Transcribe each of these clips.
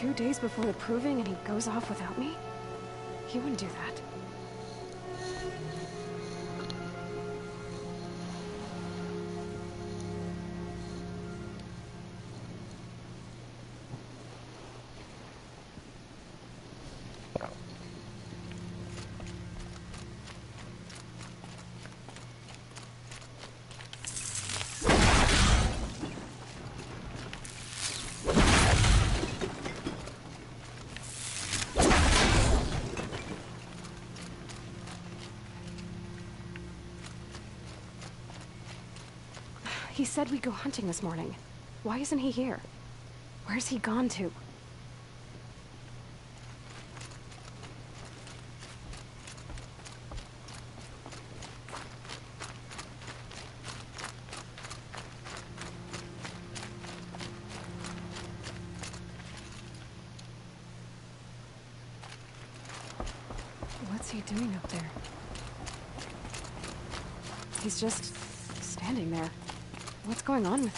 2 days before the proving and he goes off without me? He wouldn't do that. He said we'd go hunting this morning. Why isn't he here? Where's he gone to? What's he doing up there? He's just standing there. What's going on with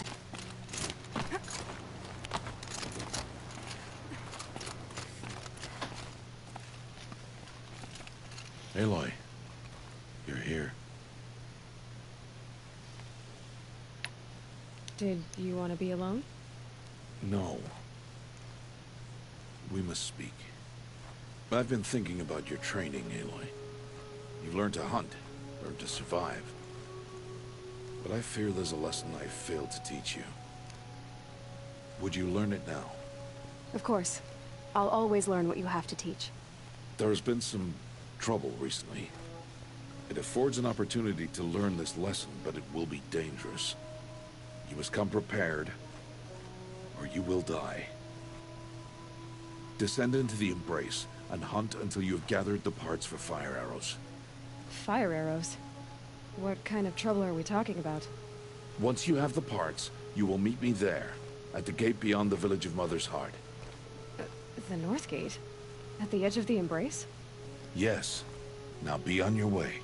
him? Aloy, you're here. Did you want to be alone? No. We must speak. I've been thinking about your training, Aloy. You've learned to hunt, learned to survive. But I fear there's a lesson I failed to teach you. Would you learn it now? Of course. I'll always learn what you have to teach. There has been some trouble recently. It affords an opportunity to learn this lesson, but it will be dangerous. You must come prepared, or you will die. Descend into the Embrace, and hunt until you have gathered the parts for fire arrows. Fire arrows? What kind of trouble are we talking about? Once you have the parts, you will meet me there, at the gate beyond the village of Mother's Heart. The North Gate? At the edge of the Embrace? Yes. Now be on your way.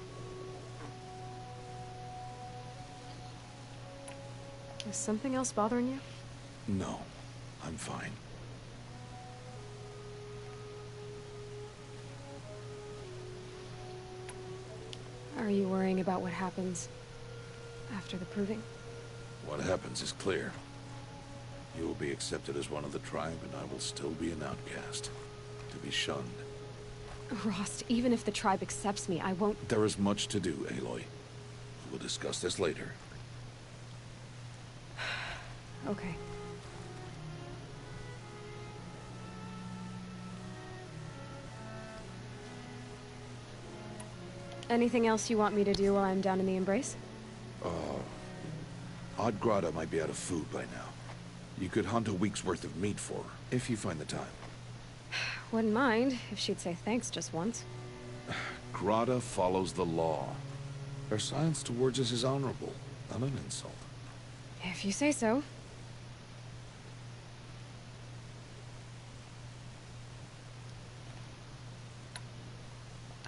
Is something else bothering you? No, I'm fine. Are you worrying about what happens after the proving? What happens is clear. You will be accepted as one of the tribe, and I will still be an outcast, to be shunned. Rost, even if the tribe accepts me, I won't... There is much to do, Aloy. We will discuss this later. Okay. Anything else you want me to do while I'm down in the Embrace? Odd Grata might be out of food by now. You could hunt a week's worth of meat for her, if you find the time. Wouldn't mind if she'd say thanks just once. Grata follows the law. Her silence towards us is honorable, not an insult. If you say so.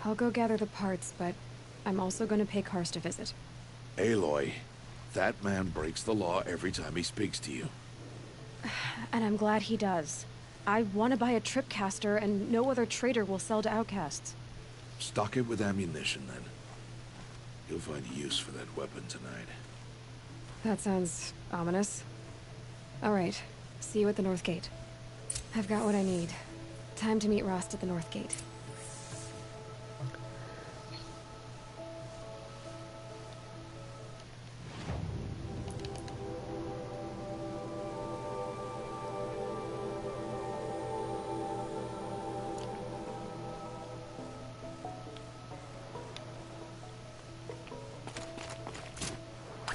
I'll go gather the parts, but I'm also going to pay Karst a visit. Aloy, that man breaks the law every time he speaks to you. And I'm glad he does. I want to buy a tripcaster, and no other trader will sell to outcasts. Stock it with ammunition, then. You'll find use for that weapon tonight. That sounds ominous. All right, see you at the North Gate. I've got what I need. Time to meet Rost at the North Gate.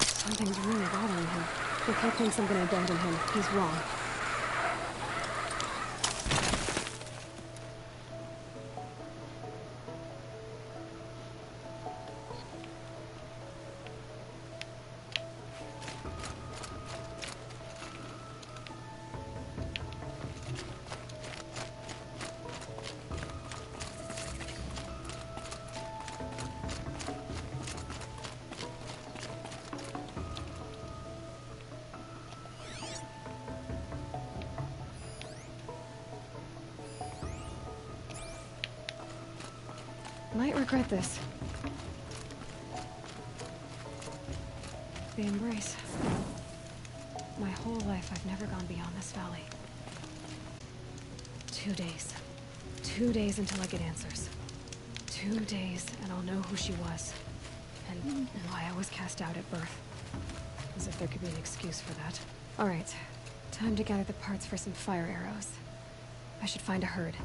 Something's really bothering him. If he thinks I'm gonna abandon him, he's wrong. Might regret this. The Embrace. My whole life, I've never gone beyond this valley. 2 days. 2 days until I get answers. 2 days, and I'll know who she was. And why I was cast out at birth. As if there could be an excuse for that. Alright. Time to gather the parts for some fire arrows. I should find a herd.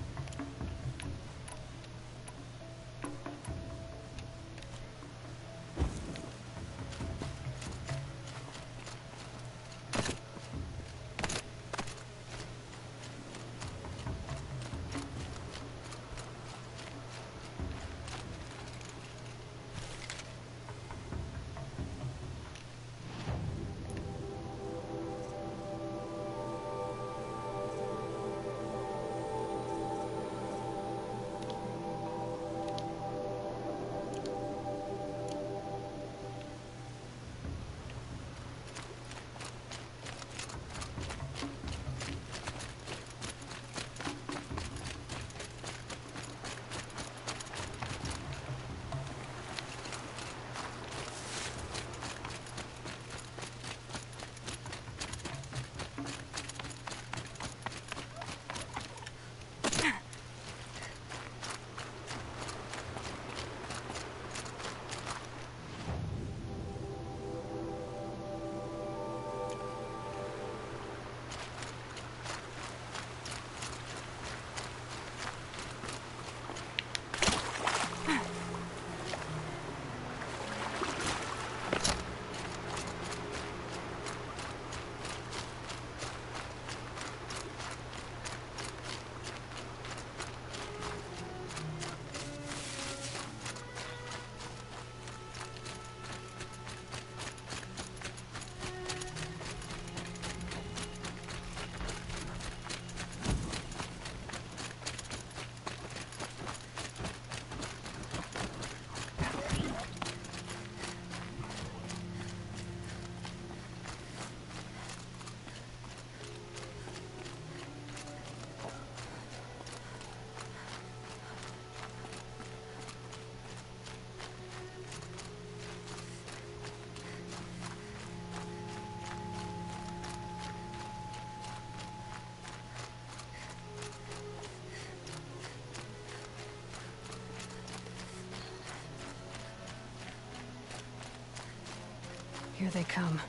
Here they come.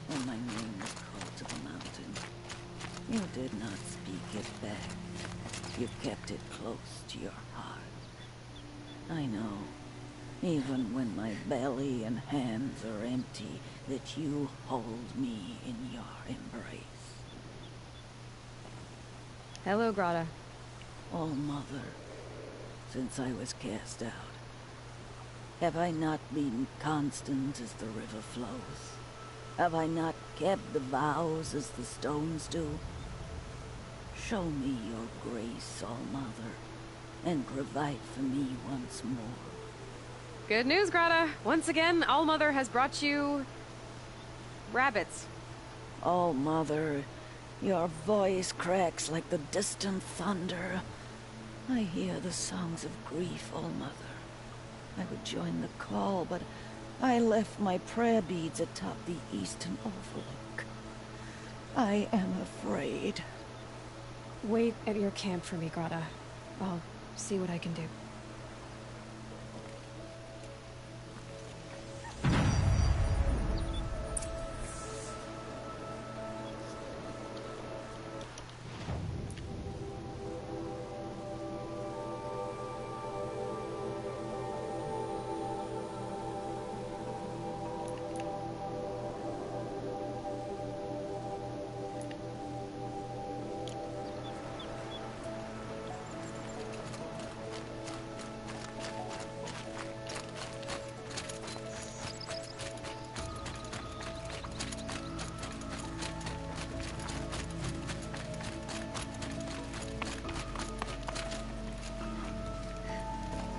When my name was called to the mountain, you did not speak it back. You kept it close to your heart. I know, even when my belly and hands are empty, that you hold me in your embrace. Hello, Grata. Oh, Mother, since I was cast out, have I not been constant as the river flows? Have I not kept the vows as the stones do? Show me your grace, All-Mother, and provide for me once more. Good news, Grata. Once again, All-Mother has brought you... rabbits. All-Mother, your voice cracks like the distant thunder. I hear the songs of grief, All-Mother. I would join the call, but I left my prayer beads atop the eastern overlook. I am afraid. Wait at your camp for me, Grata. I'll see what I can do.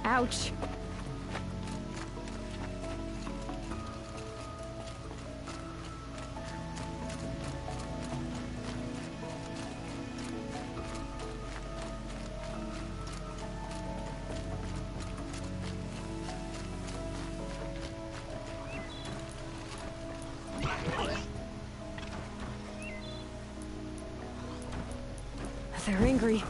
Ouch. They're angry.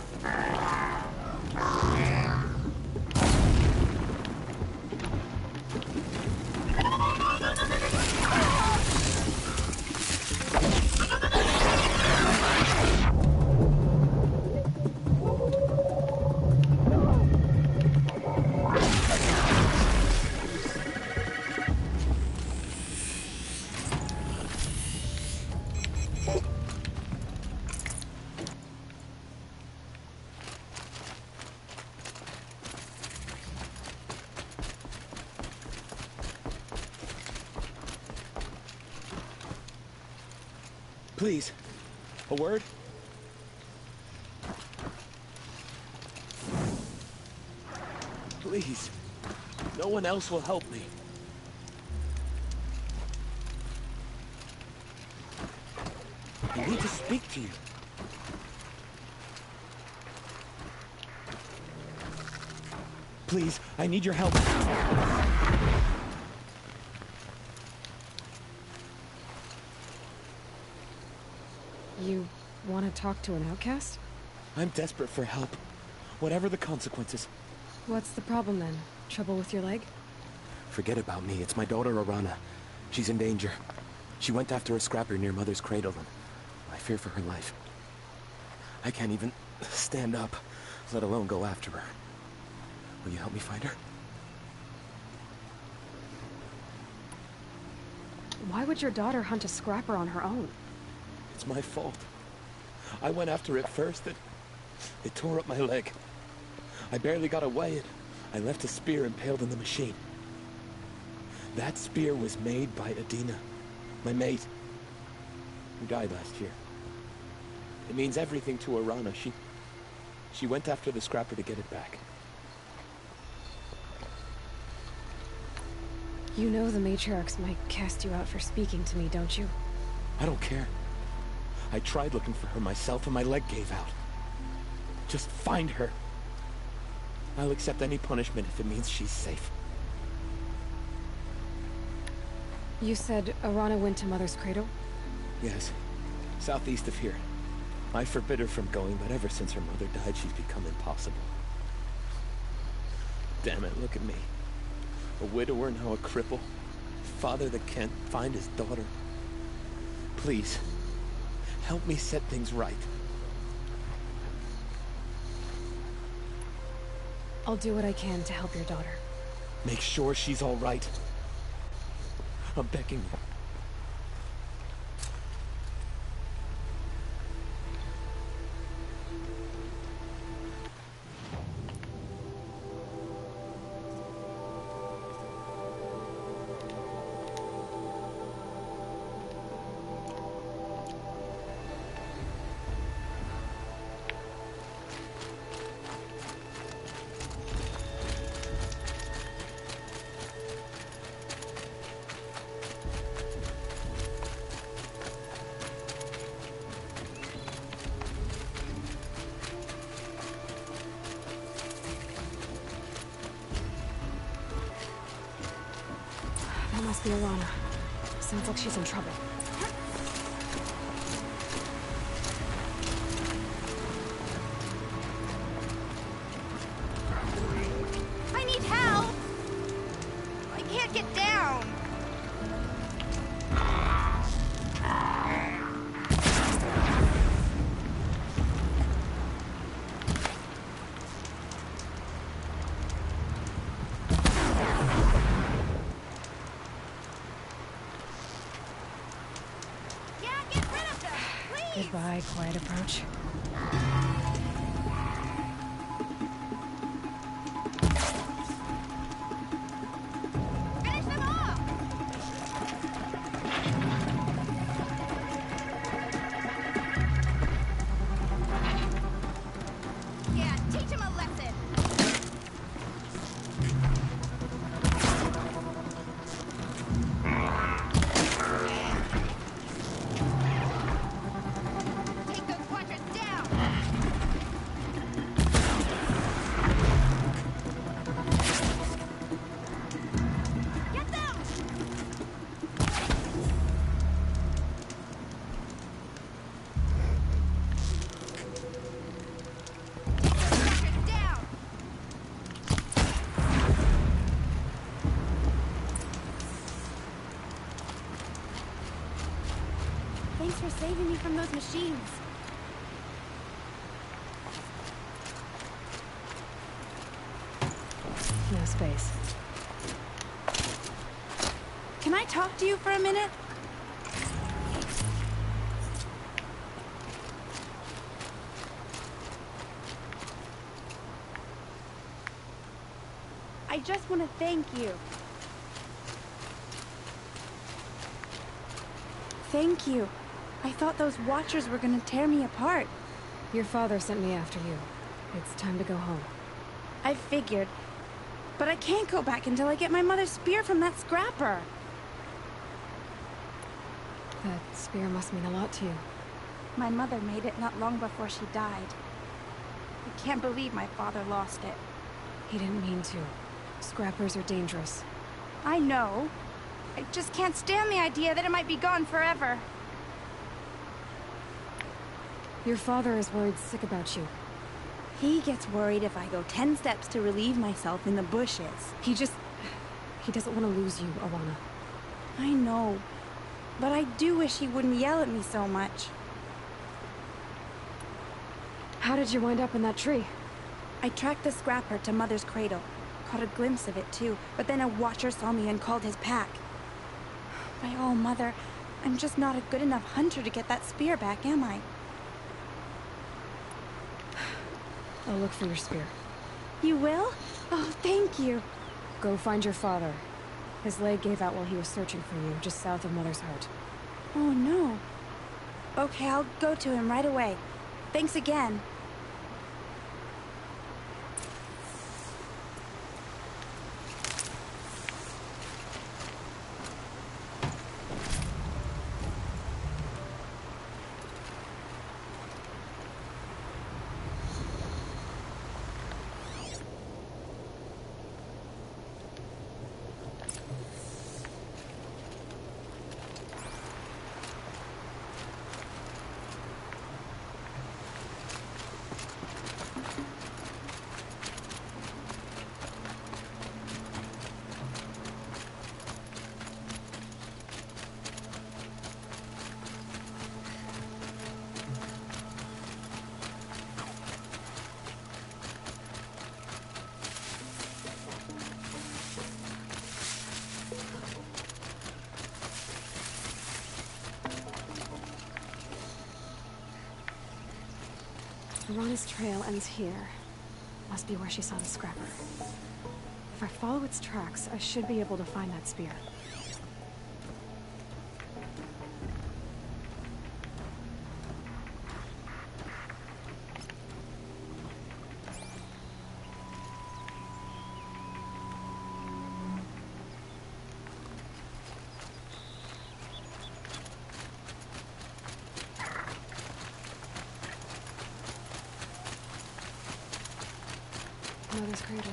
Please, a word? Please, no one else will help me. I need to speak to you. Please, I need your help. You want to talk to an outcast? I'm desperate for help, whatever the consequences. What's the problem then? Trouble with your leg? Forget about me. It's my daughter, Arana. She's in danger. She went after a scrapper near Mother's cradle, and I fear for her life. I can't even stand up, let alone go after her. Will you help me find her? Why would your daughter hunt a scrapper on her own? It's my fault. I went after it first, and it tore up my leg. I barely got away, and I left a spear impaled in the machine. That spear was made by Adina, my mate, who died last year. It means everything to Arana. She went after the scrapper to get it back. You know the matriarchs might cast you out for speaking to me, don't you? I don't care. I tried looking for her myself and my leg gave out. Just find her. I'll accept any punishment if it means she's safe. You said Arana went to Mother's cradle? Yes, southeast of here. I forbid her from going, but ever since her mother died, she's become impossible. Damn it, look at me. A widower, now a cripple. Father that can't find his daughter. Please, help me set things right. I'll do what I can to help your daughter. Make sure she's all right. I'm begging you. That must be Arana. Sounds like she's in trouble. I need help! I can't get down! Yeah, get rid of them, please! Goodbye, quiet approach. Finish them off! Yeah, teach him a lesson! Take those quadrants down! saving me from those machines. No space. Can I talk to you for a minute? I just want to thank you. Thank you. I thought those Watchers were gonna tear me apart. Your father sent me after you. It's time to go home. I figured. But I can't go back until I get my mother's spear from that scrapper. That spear must mean a lot to you. My mother made it not long before she died. I can't believe my father lost it. He didn't mean to. Scrappers are dangerous. I know. I just can't stand the idea that it might be gone forever. Your father is worried sick about you. He gets worried if I go 10 steps to relieve myself in the bushes. He doesn't want to lose you, Alana. I know. But I do wish he wouldn't yell at me so much. How did you wind up in that tree? I tracked the scrapper to Mother's cradle. Caught a glimpse of it too, but then a Watcher saw me and called his pack. By all, Mother, I'm just not a good enough hunter to get that spear back, am I? I'll look for your spear. You will? Oh, thank you. Go find your father. His leg gave out while he was searching for you, just south of Mother's Heart. Oh, no. Okay, I'll go to him right away. Thanks again. Alana's trail ends here. Must be where she saw the scrapper. If I follow its tracks, I should be able to find that spear. Mother's cradle.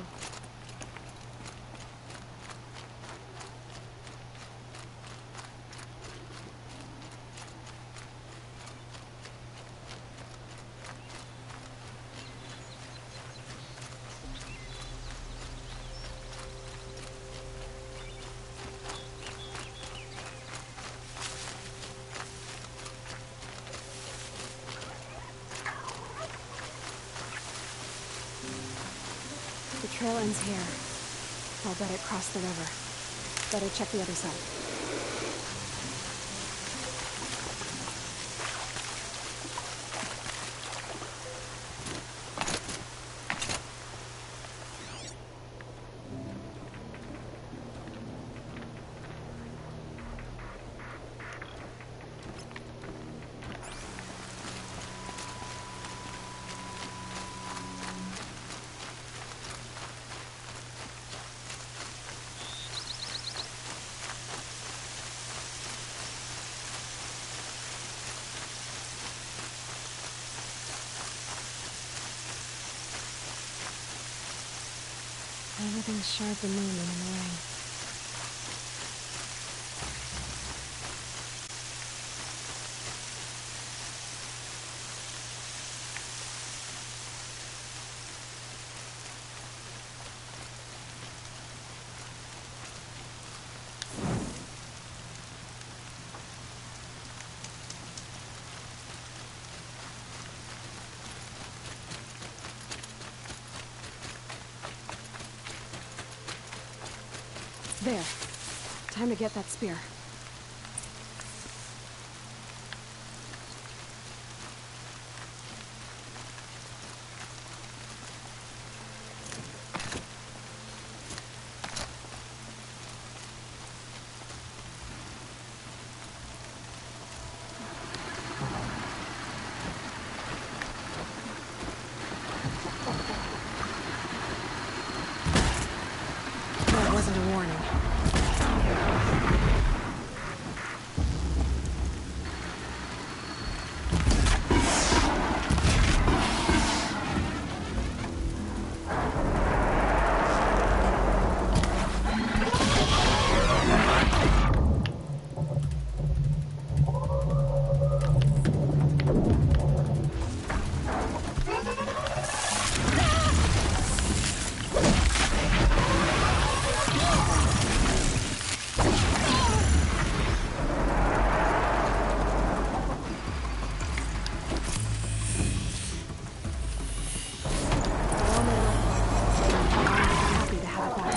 The trail ends here. I'll bet it crossed the river. Better check the other side. Everything's sharp and looming in the rain. There. Time to get that spear. That wasn't a warning. Happy to have that.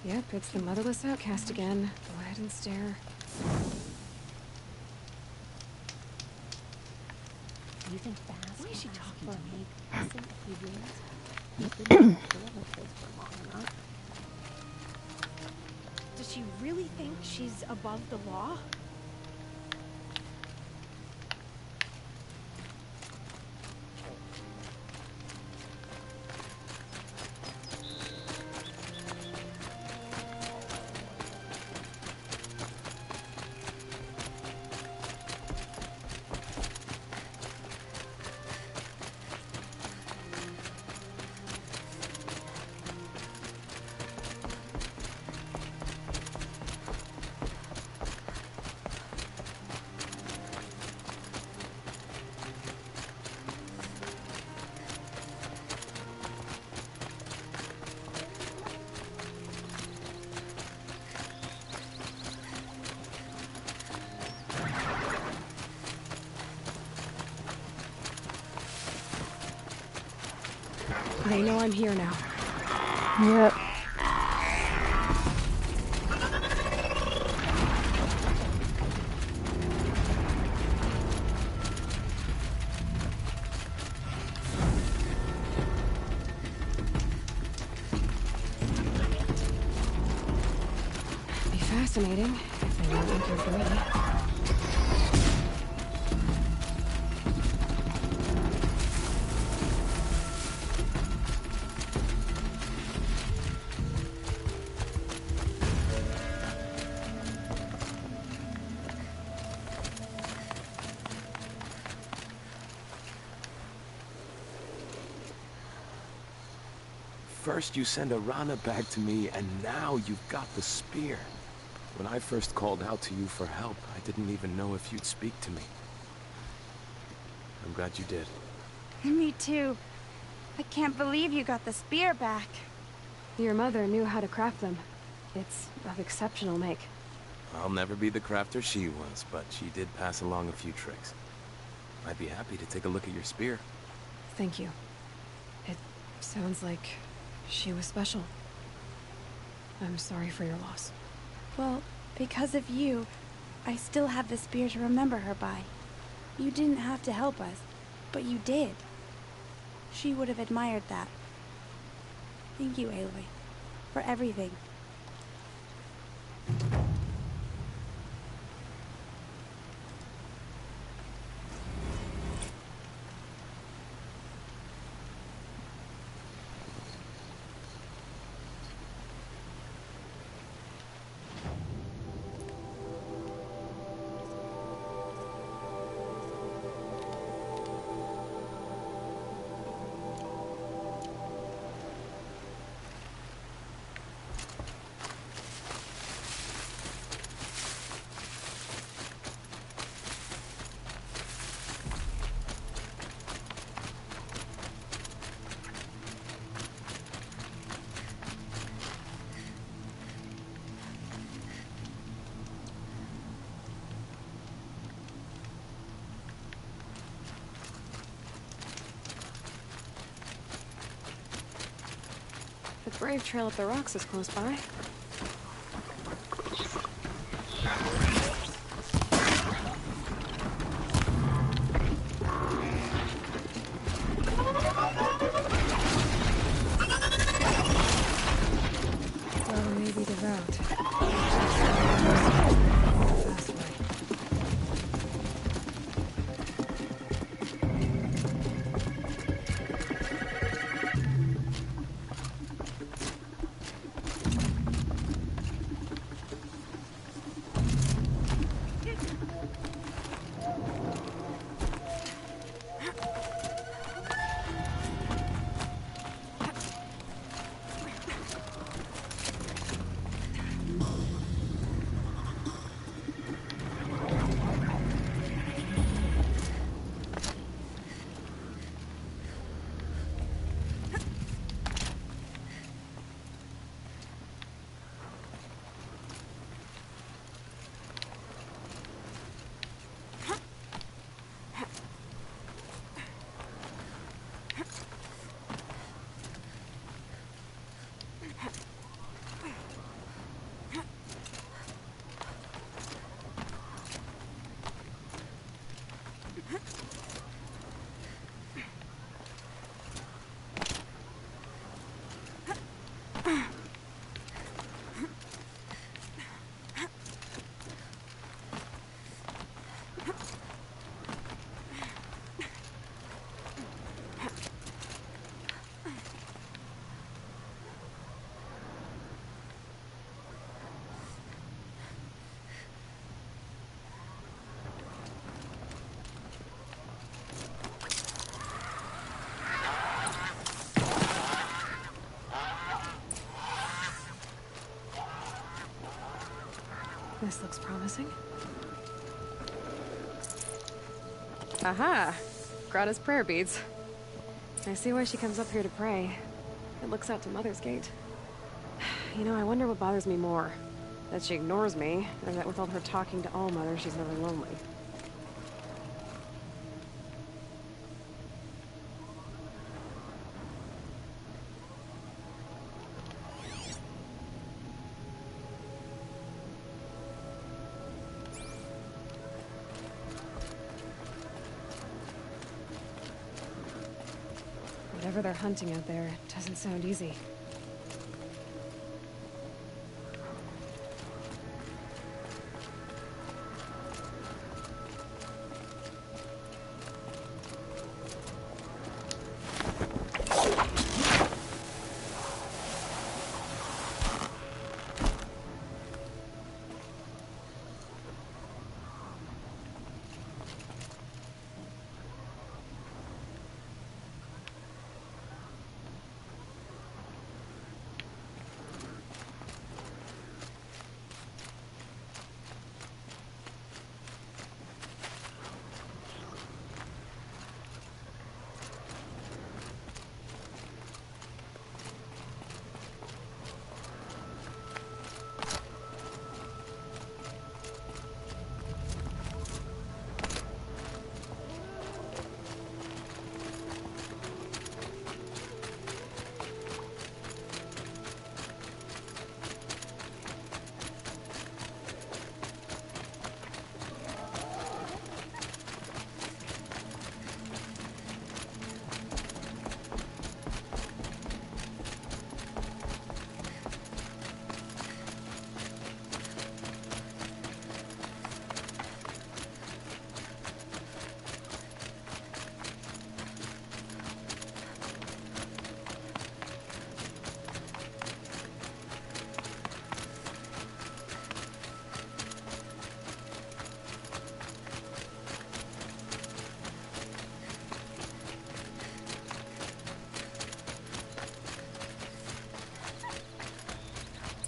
Yep, it's the motherless outcast again. Go ahead and stare. You think fast? Why is she talking to me? Listen, if you realize you've been in the place for long enough. Does she really think she's above the law? They know I'm here now. Yep. Be fascinating if they weren't looking for me. First you send Arana back to me, and now you've got the spear. When I first called out to you for help, I didn't even know if you'd speak to me. I'm glad you did. Me too. I can't believe you got the spear back. Your mother knew how to craft them. It's of exceptional make. I'll never be the crafter she was, but she did pass along a few tricks. I'd be happy to take a look at your spear. Thank you. It sounds like she was special. I'm sorry for your loss. Well, because of you, I still have the spear to remember her by. You didn't have to help us, but you did. She would have admired that. Thank you, Aloy, for everything. The Brave Trail up the rocks is close by. Well, maybe the route. Fast way. This looks promising. Aha! Grata's prayer beads. I see why she comes up here to pray. It looks out to Mother's Gate. You know, I wonder what bothers me more. That she ignores me, or that with all her talking to All-Mother, she's never lonely. Whatever they're hunting out there doesn't sound easy.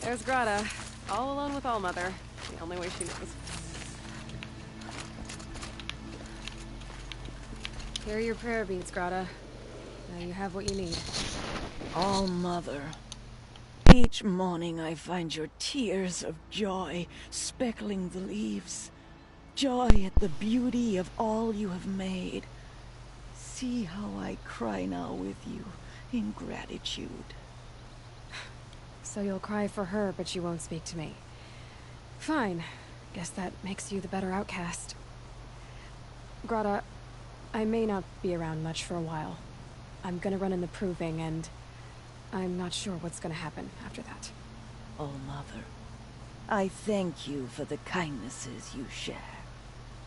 There's Grata, all alone with Allmother. The only way she knows. Here are your prayer beads, Grata. Now you have what you need. Oh, Mother. Each morning I find your tears of joy speckling the leaves. Joy at the beauty of all you have made. See how I cry now with you in gratitude. So you'll cry for her, but you won't speak to me. Fine. Guess that makes you the better outcast. Grata, I may not be around much for a while. I'm gonna run in the proving, and I'm not sure what's gonna happen after that. Oh, Mother. I thank you for the kindnesses you share.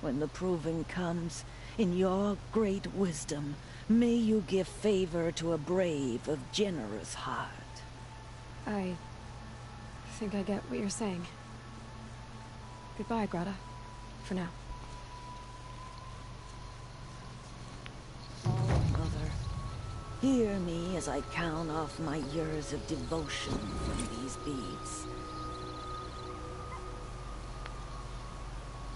When the proving comes, in your great wisdom, may you give favor to a brave of generous heart. I think I get what you're saying. Goodbye, Grata. For now. Oh, Mother. Hear me as I count off my years of devotion from these beads.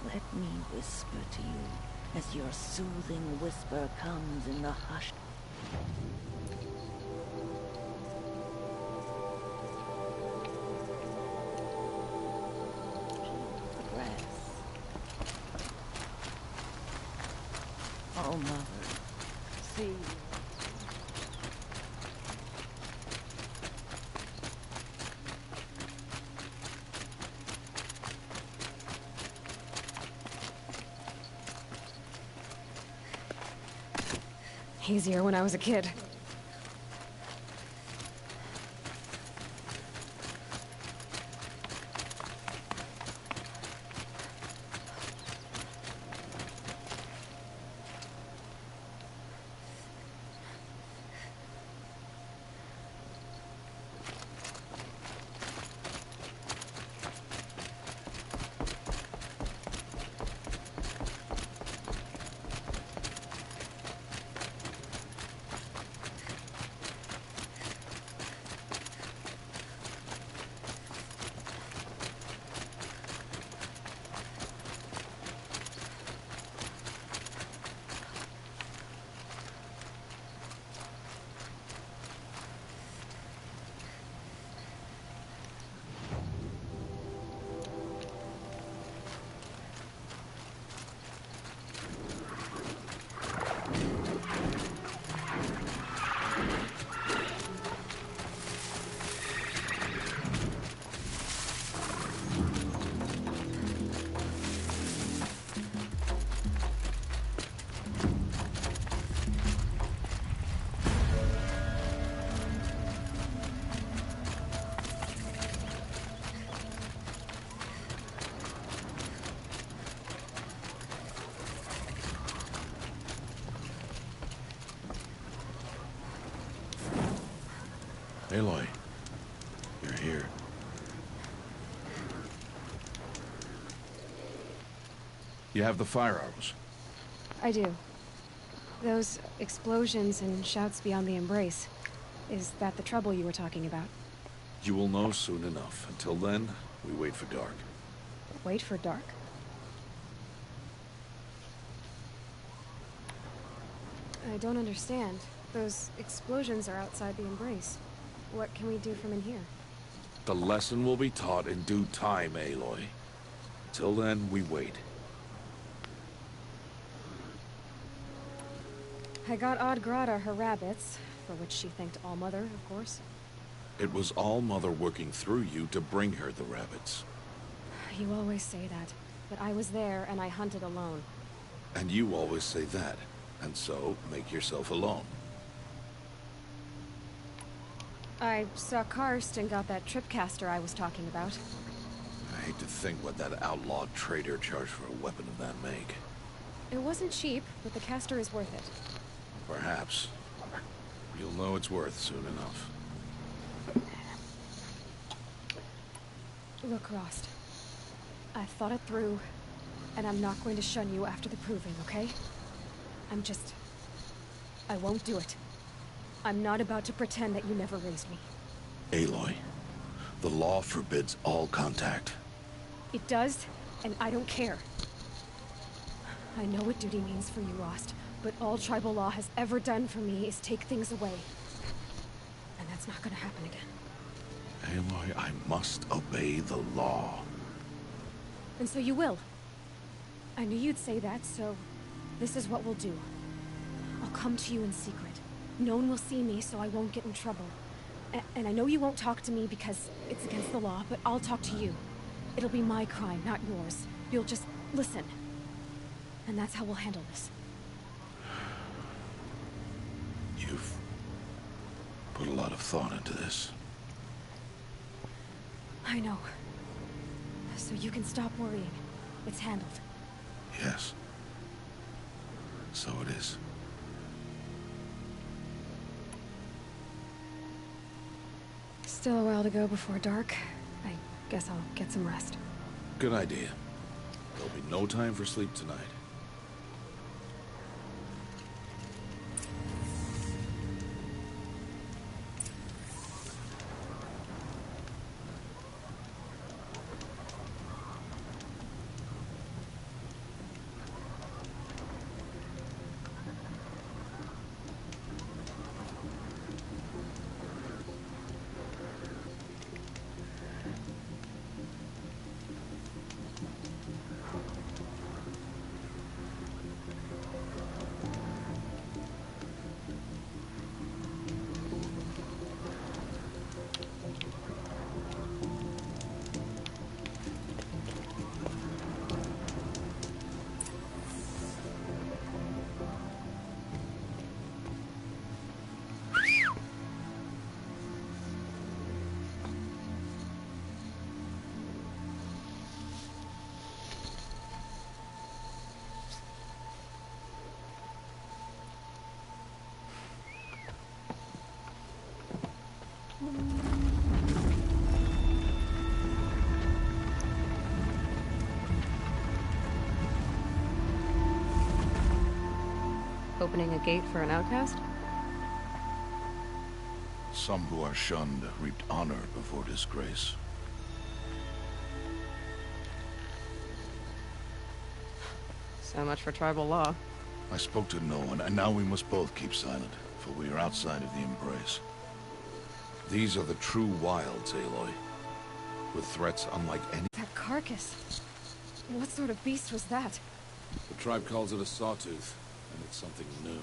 Let me whisper to you as your soothing whisper comes in the hush. The grass. Oh, Mother. See. Easier when I was a kid. Aloy, you're here. You have the fire arrows. I do. Those explosions and shouts beyond the embrace. Is that the trouble you were talking about? You will know soon enough. Until then, we wait for dark. Wait for dark? I don't understand. Those explosions are outside the embrace. What can we do from in here? The lesson will be taught in due time, Aloy. Till then, we wait. I got Odd Grata her rabbits, for which she thanked Allmother, of course. It was Allmother working through you to bring her the rabbits. You always say that, but I was there and I hunted alone. And you always say that, and so make yourself alone. I saw Karst and got that tripcaster I was talking about. I hate to think what that outlawed trader charged for a weapon of that make. It wasn't cheap, but the caster is worth it. Perhaps. You'll know it's worth soon enough. Look, Rost. I've thought it through, and I'm not going to shun you after the proving, okay? I won't do it. I'm not about to pretend that you never raised me. Aloy, the law forbids all contact. It does, and I don't care. I know what duty means for you, Rost, but all tribal law has ever done for me is take things away. And that's not gonna happen again. Aloy, I must obey the law. And so you will. I knew you'd say that, so this is what we'll do. I'll come to you in secret. No one will see me, so I won't get in trouble. And I know you won't talk to me because it's against the law, but I'll talk to you. It'll be my crime, not yours. You'll just listen. And that's how we'll handle this. You've put a lot of thought into this. I know. So you can stop worrying. It's handled. Yes. So it is. Still a while to go before dark. I guess I'll get some rest. Good idea. There'll be no time for sleep tonight. Opening a gate for an outcast? Some who are shunned reaped honor before disgrace. So much for tribal law. I spoke to no one, and now we must both keep silent, for we are outside of the embrace. These are the true wilds, Aloy, with threats unlike any. That carcass. What sort of beast was that? The tribe calls it a sawtooth, and it's something new.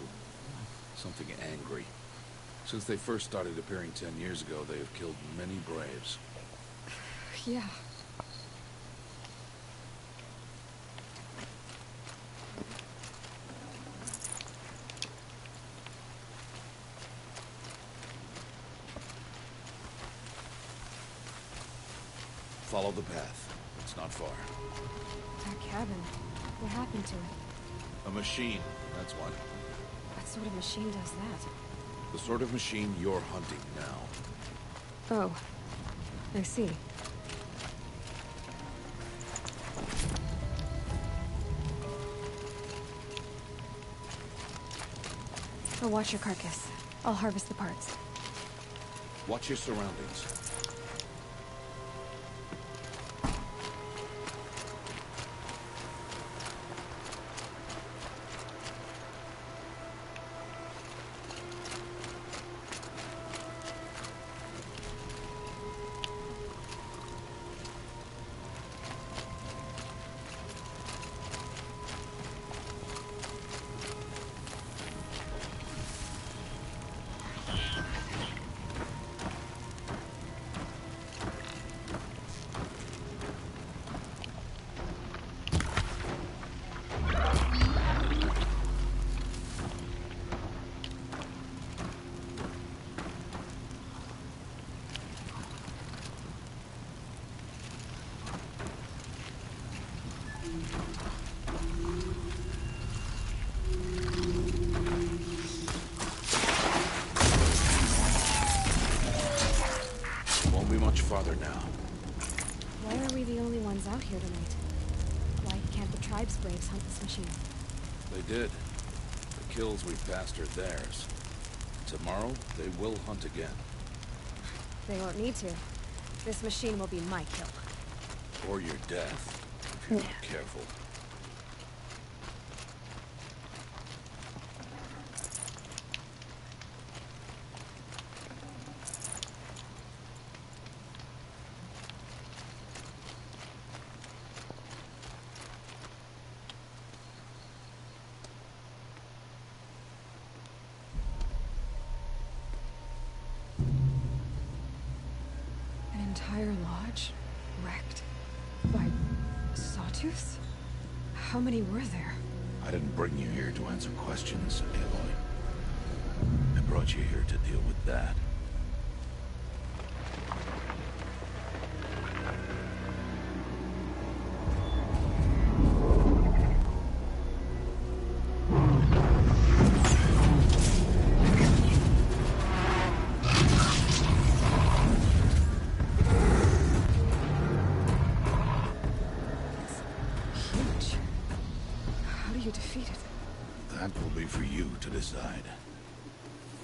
Something angry. Since they first started appearing 10 years ago, they have killed many braves. Yeah. Follow the path. It's not far. That cabin. What happened to it? A machine, that's what. What sort of machine does that? The sort of machine you're hunting now. Oh, I see. I'll watch your carcass. I'll harvest the parts. Watch your surroundings. Won't be much farther now. Why are we the only ones out here tonight? Why can't the tribe's braves hunt this machine? They did. The kills we passed are theirs. Tomorrow, they will hunt again. They won't need to. This machine will be my kill. Or your death, if you're not careful. An entire lodge wrecked by sawtooths? How many were there? I didn't bring you here to answer questions, Aloy. I brought you here to deal with that. Huge. How do you defeat it? That will be for you to decide.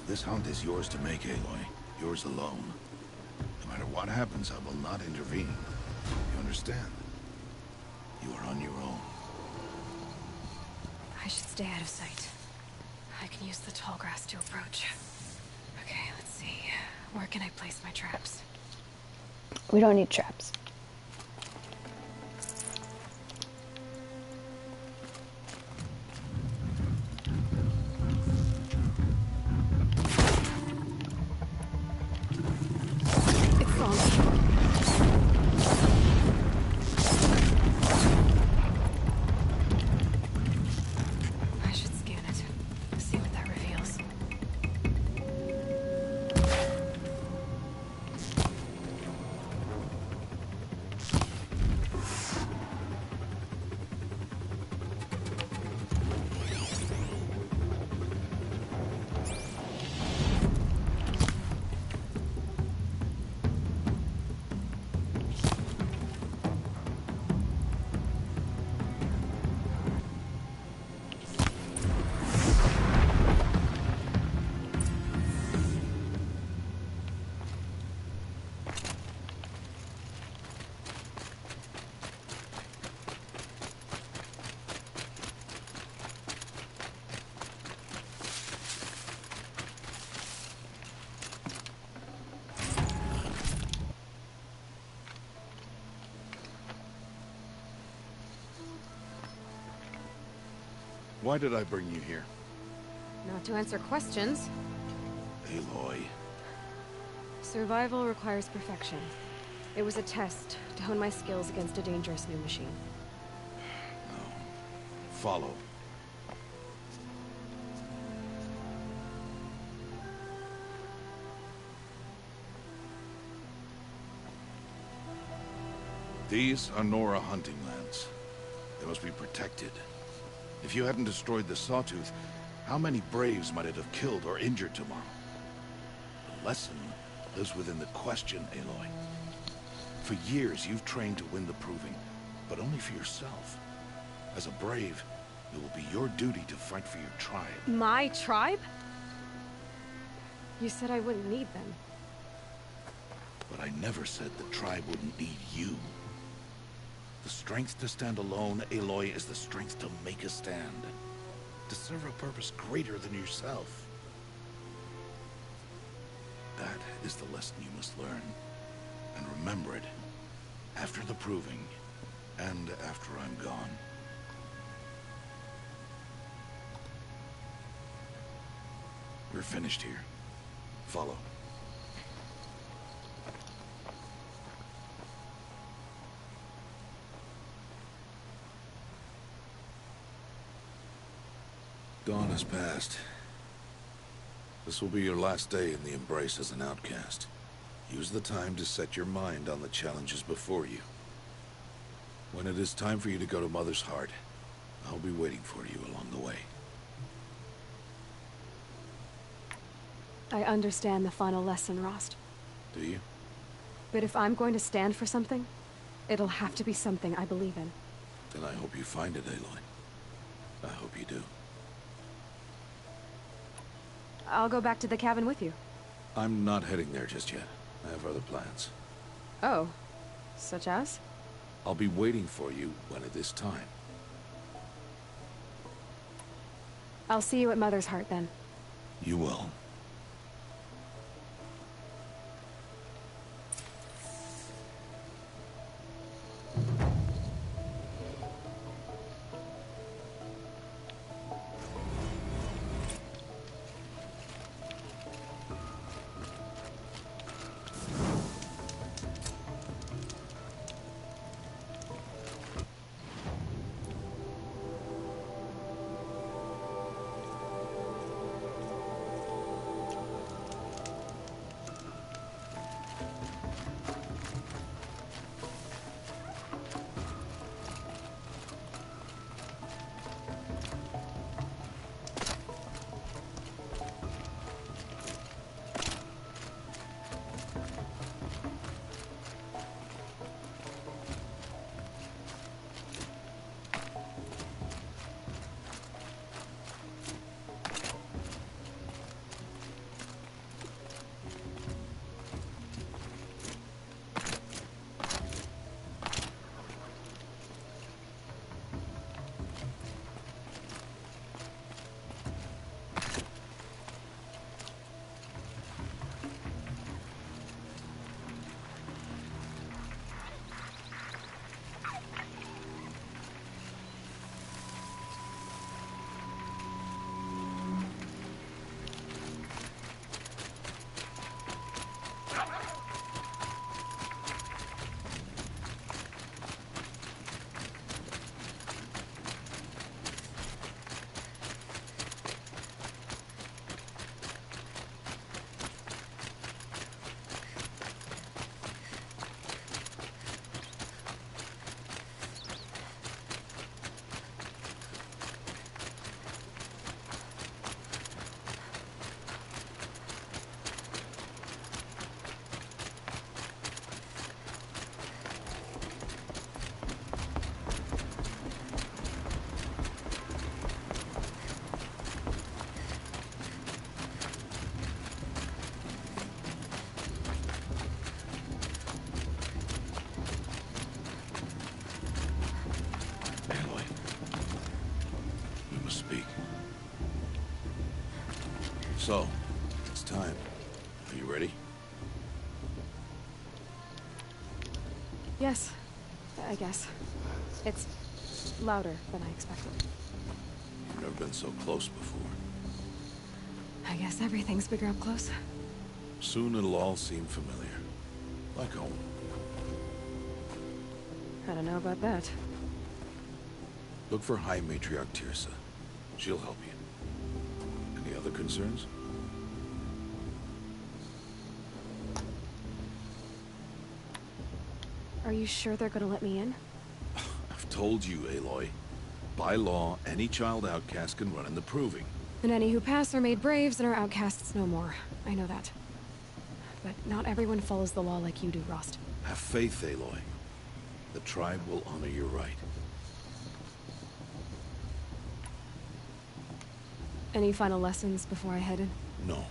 This hunt is yours to make, Aloy. Yours alone. No matter what happens, I will not intervene. You understand? You are on your own. I should stay out of sight. I can use the tall grass to approach. Okay, let's see. Where can I place my traps? We don't need traps. It's falling. I should scan it. See what that reveals. Why did I bring you here? Not to answer questions. Aloy. Survival requires perfection. It was a test to hone my skills against a dangerous new machine. Follow. These are Nora hunting lands. They must be protected. If you hadn't destroyed the Sawtooth, how many Braves might it have killed or injured tomorrow? The lesson lives within the question, Aloy. For years, you've trained to win the Proving, but only for yourself. As a brave, it will be your duty to fight for your tribe. My tribe? You said I wouldn't need them. But I never said the tribe wouldn't need you. The strength to stand alone, Aloy, is the strength to make a stand. To serve a purpose greater than yourself. That is the lesson you must learn. And remember it. After the Proving, and after I'm gone. We're finished here. Follow. Dawn has passed. This will be your last day in the Embrace as an outcast. Use the time to set your mind on the challenges before you. When it is time for you to go to Mother's Heart, I'll be waiting for you along the way. I understand the final lesson, Rost. Do you? But if I'm going to stand for something, it'll have to be something I believe in. Then I hope you find it, Aloy. I hope you do. I'll go back to the cabin with you. I'm not heading there just yet. I have other plans. Oh. Such as? I'll be waiting for you when it is time. I'll see you at Mother's Heart then. You will. So, it's time. Are you ready? Yes, I guess. It's louder than I expected. You've never been so close before. I guess everything's bigger up close. Soon it'll all seem familiar. Like home. I don't know about that. Look for High Matriarch Teersa. She'll help you. Any other concerns? Are you sure they're gonna let me in? I've told you, Aloy. By law, any child outcast can run in the Proving. And any who pass are made braves and are outcasts no more. I know that. but not everyone follows the law like you do, Rost. Have faith, Aloy. The tribe will honor your right. Any final lessons before I head in? No.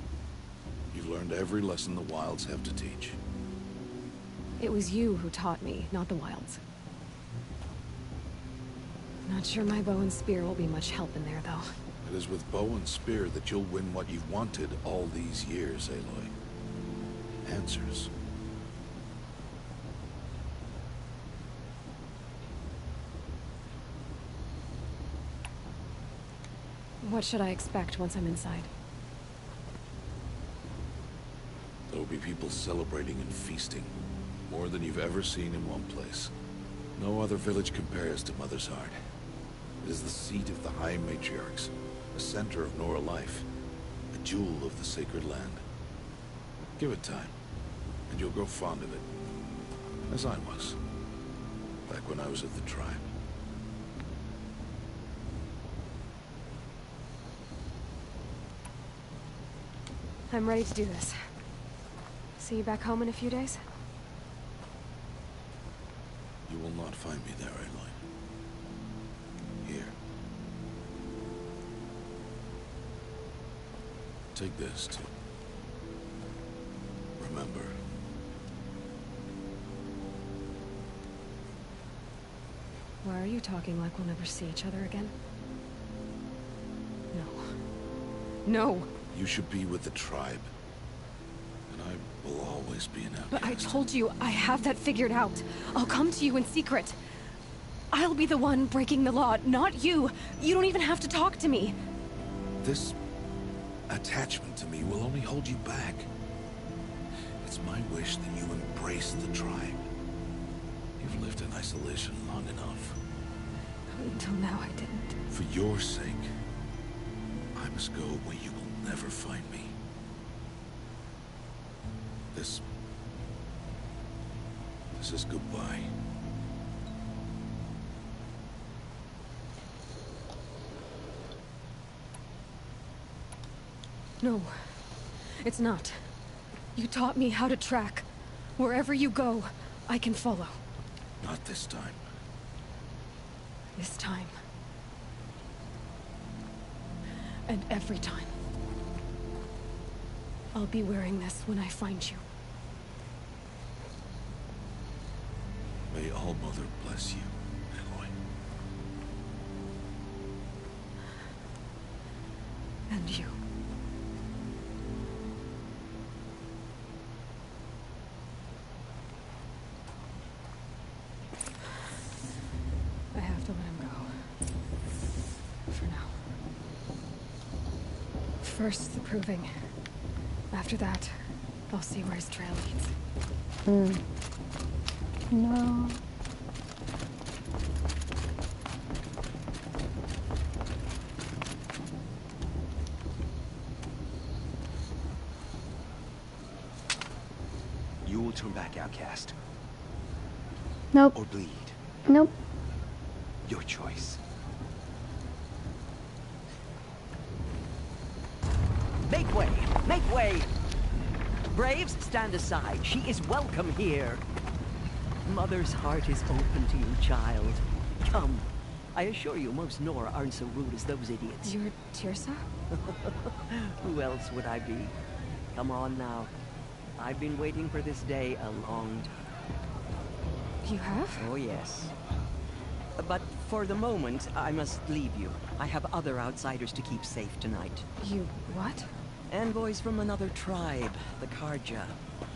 You've learned every lesson the Wilds have to teach. It was you who taught me, not the Wilds. Not sure my bow and spear will be much help in there, though. It is with bow and spear that you'll win what you've wanted all these years, Aloy. Answers. What should I expect once I'm inside? There will be people celebrating and feasting. More than you've ever seen in one place. No other village compares to Mother's Heart. It is the seat of the High Matriarchs, a center of Nora life, a jewel of the sacred land. Give it time, and you'll grow fond of it. As I was, back when I was at the tribe. I'm ready to do this. See you back home in a few days? You will not find me there, Aloy. Here. Take this, too. Remember. Why are you talking like we'll never see each other again? No. No! You should be with the tribe. And I will always be an outcast. But I told you, I have that figured out. I'll come to you in secret. I'll be the one breaking the law, not you. You don't even have to talk to me. This attachment to me will only hold you back. It's my wish that you embrace the tribe. You've lived in isolation long enough. Until now, I didn't. For your sake, I must go where you will never find me. This is goodbye. No, it's not. You taught me how to track. Wherever you go, I can follow. Not this time. This time. And every time. I'll be wearing this when I find you. May All Mother bless you, Aloy. And you. I have to let him go. For now. First, the proving. After that, I'll see where his trail leads. No. You will turn back, outcast. Nope. Or bleed. Nope. Your choice. Make way! Make way! Braves, stand aside. She is welcome here. Mother's heart is open to you, child. Come. I assure you, most Nora aren't so rude as those idiots. You're Teersa? Who else would I be? Come on now. I've been waiting for this day a long time. You have? Oh, yes. But for the moment, I must leave you. I have other outsiders to keep safe tonight. You what? Envoys from another tribe, the Carja.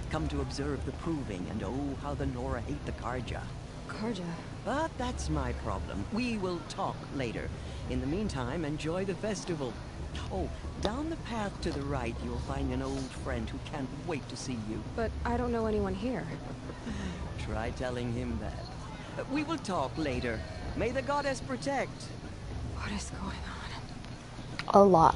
Come to observe the proving, and oh, how the Nora hate the Carja. Carja? But that's my problem. We will talk later. In the meantime, enjoy the festival. Oh, down the path to the right, you'll find an old friend who can't wait to see you. But I don't know anyone here. Try telling him that. We will talk later. May the goddess protect. What is going on? A lot.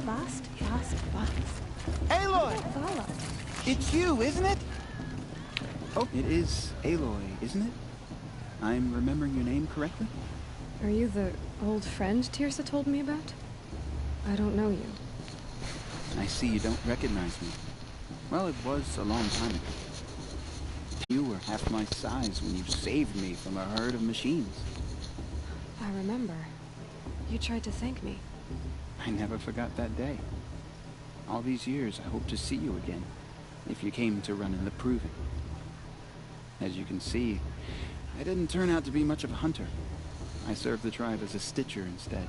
Fast, fast, fast. Aloy! Follow. It's you, isn't it? Oh, it is Aloy, isn't it? I'm remembering your name correctly? Are you the old friend Tirsa told me about? I don't know you. I see you don't recognize me. Well, it was a long time ago. You were half my size when you saved me from a herd of machines. I remember. You tried to thank me. I never forgot that day. All these years, I hope to see you again, if you came to run in the Proving. As you can see, I didn't turn out to be much of a hunter. I served the tribe as a stitcher instead,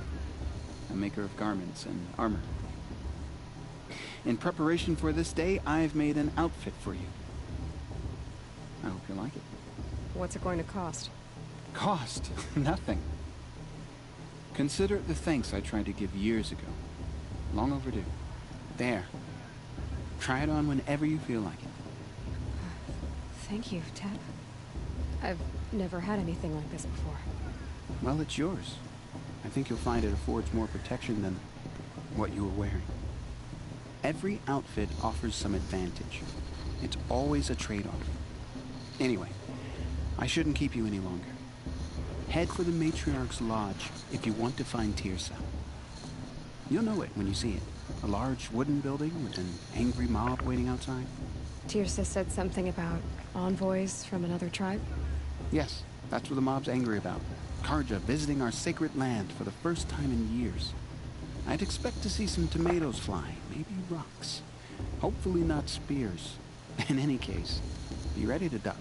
a maker of garments and armor. In preparation for this day, I've made an outfit for you. I hope you like it. What's it going to cost? Cost? Nothing. Consider it the thanks I tried to give years ago. Long overdue. There. Try it on whenever you feel like it. Thank you, Teb. I've never had anything like this before. Well, it's yours. I think you'll find it affords more protection than what you were wearing. Every outfit offers some advantage. It's always a trade-off. Anyway, I shouldn't keep you any longer. Head for the Matriarch's Lodge if you want to find Tirsa. You'll know it when you see it. A large wooden building with an angry mob waiting outside. Tirsa said something about envoys from another tribe? Yes, that's what the mob's angry about. Carja visiting our sacred land for the first time in years. I'd expect to see some tomatoes fly, maybe rocks. Hopefully not spears. In any case, be ready to duck.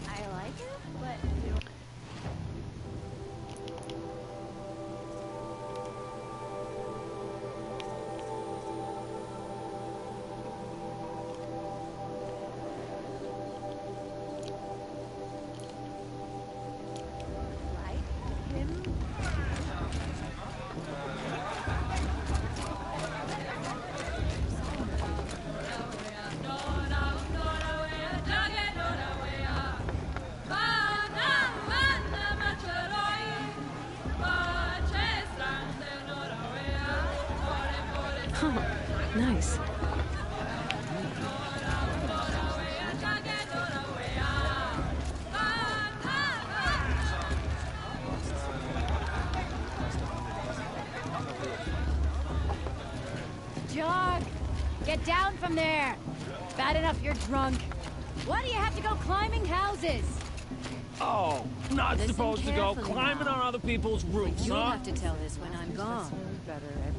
I like it, but... Nice. Jog! Get down from there! Bad enough you're drunk. Why do you have to go climbing houses? Oh, not Listen supposed to go carefully climbing now. on other people's roofs, You'll huh? have to tell this when I'm gone.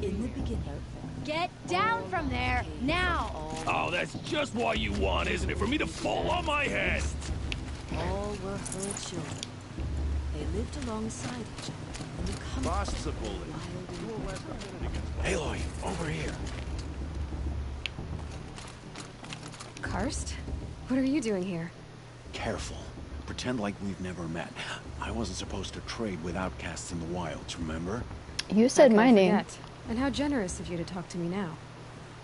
In the beginning. Get down from there, now! Oh, that's just what you want, isn't it? For me to fall on my head! All were her children. They lived alongside each other in the comfort Lost the bullet. Aloy, over here. Karst? What are you doing here? Careful. Pretend like we've never met. I wasn't supposed to trade with outcasts in the wilds, remember? You said my name. And how generous of you to talk to me now.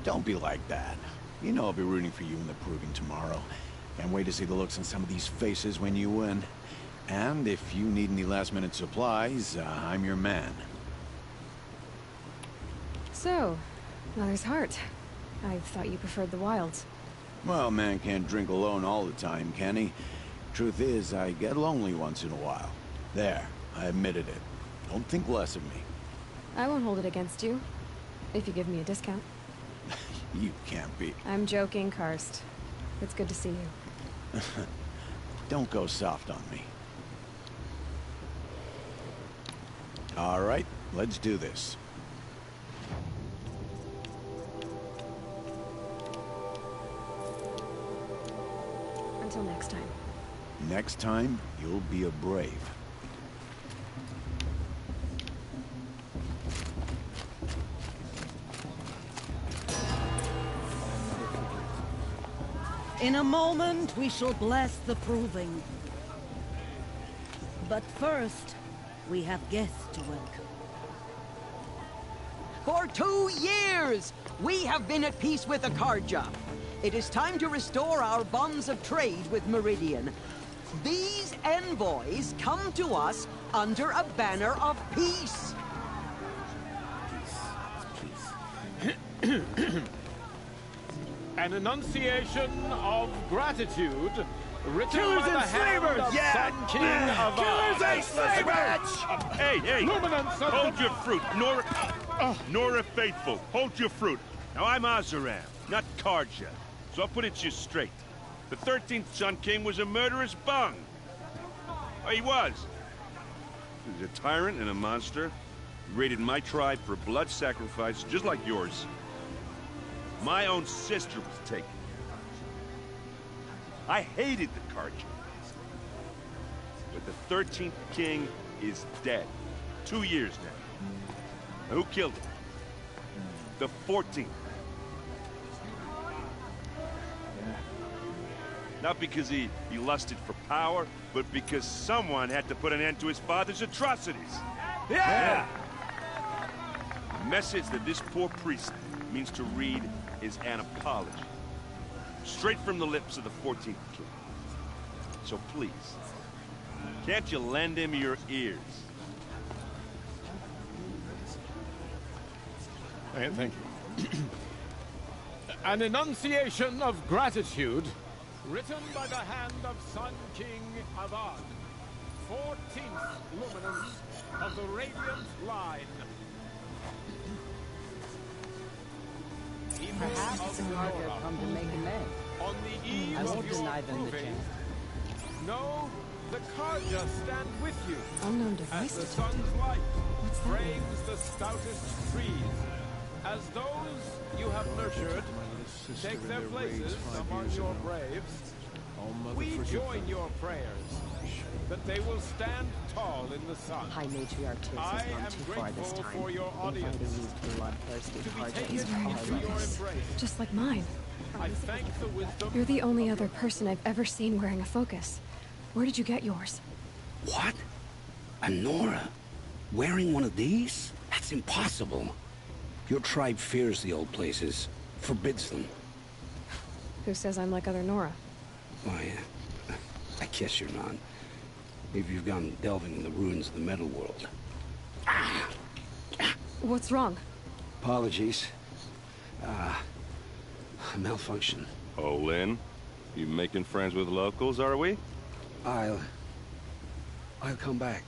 Don't be like that. You know I'll be rooting for you in the Proving tomorrow. Can't wait to see the looks on some of these faces when you win. And if you need any last-minute supplies, I'm your man. So, Mother's Heart. I thought you preferred the wilds. Well, man can't drink alone all the time, can he? Truth is, I get lonely once in a while. There, I admitted it. Don't think less of me. I won't hold it against you, if you give me a discount. You can't be. I'm joking, Karst. It's good to see you. Don't go soft on me. All right, let's do this. Until next time. Next time, you'll be a brave. In a moment, we shall bless the Proving. But first, we have guests to welcome. For 2 years, we have been at peace with the Carja. It is time to restore our bonds of trade with Meridian. These envoys come to us under a banner of peace. An enunciation of gratitude written Killers by the and hand slavers! of Yeah! Sun King of Killers and slavers! Hey, Luminance of hold the- your fruit. Nora Faithful, hold your fruit. Now, I'm Azaram, not Karja, so I'll put it to you straight. The 13th Sun King was a murderous bung. Oh, he was. He was a tyrant and a monster. He raided my tribe for blood sacrifice, just like yours. My own sister was taken. I hated the Karja. But the 13th King is dead. 2 years now. Now, who killed him? The 14th. Not because he lusted for power, but because someone had to put an end to his father's atrocities. Yeah! The message that this poor priest means to read is an apology. Straight from the lips of the 14th King. So please, can't you lend him your ears? Thank you. An enunciation of gratitude written by the hand of Sun King Avad, 14th luminance of the Radiant Line. Perhaps the Karja come to make amends. On the eve I won't of your deny them the proving, chance. no, the Karja stand with you. Unknown As device the detected. sun's light What's that? frames the stoutest trees, as those you have nurtured take their places among your braves, we join your prayers that they will stand tall in the sun. High Matriarch Tis I has gone am too far this grateful time, for your inviting audience these bloodthirsty to be Karja taken into wearing a our into your ranks. embrace. Just like mine. I thank the wisdom. You're the only other person I've ever seen wearing a focus. Where did you get yours? What? A Nora? Wearing one of these? That's impossible. Your tribe fears the old places, forbids them. Who says I'm like other Nora? Why, I guess you're not. Maybe you've gone delving in the ruins of the metal world. What's wrong? Apologies. A malfunction. Oh, Lynn, you making friends with locals, are we? I'll come back.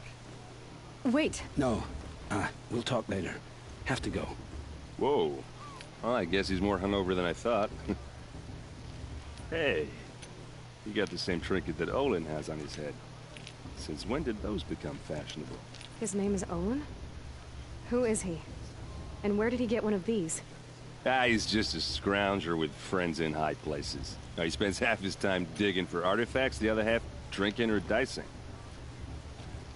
Wait. No, we'll talk later. Have to go. Whoa. Well, I guess he's more hungover than I thought. Hey, you got the same trinket that Olin has on his head. Since when did those become fashionable? His name is Owen? Who is he? And where did he get one of these? He's just a scrounger with friends in high places. He spends half his time digging for artifacts, the other half drinking or dicing.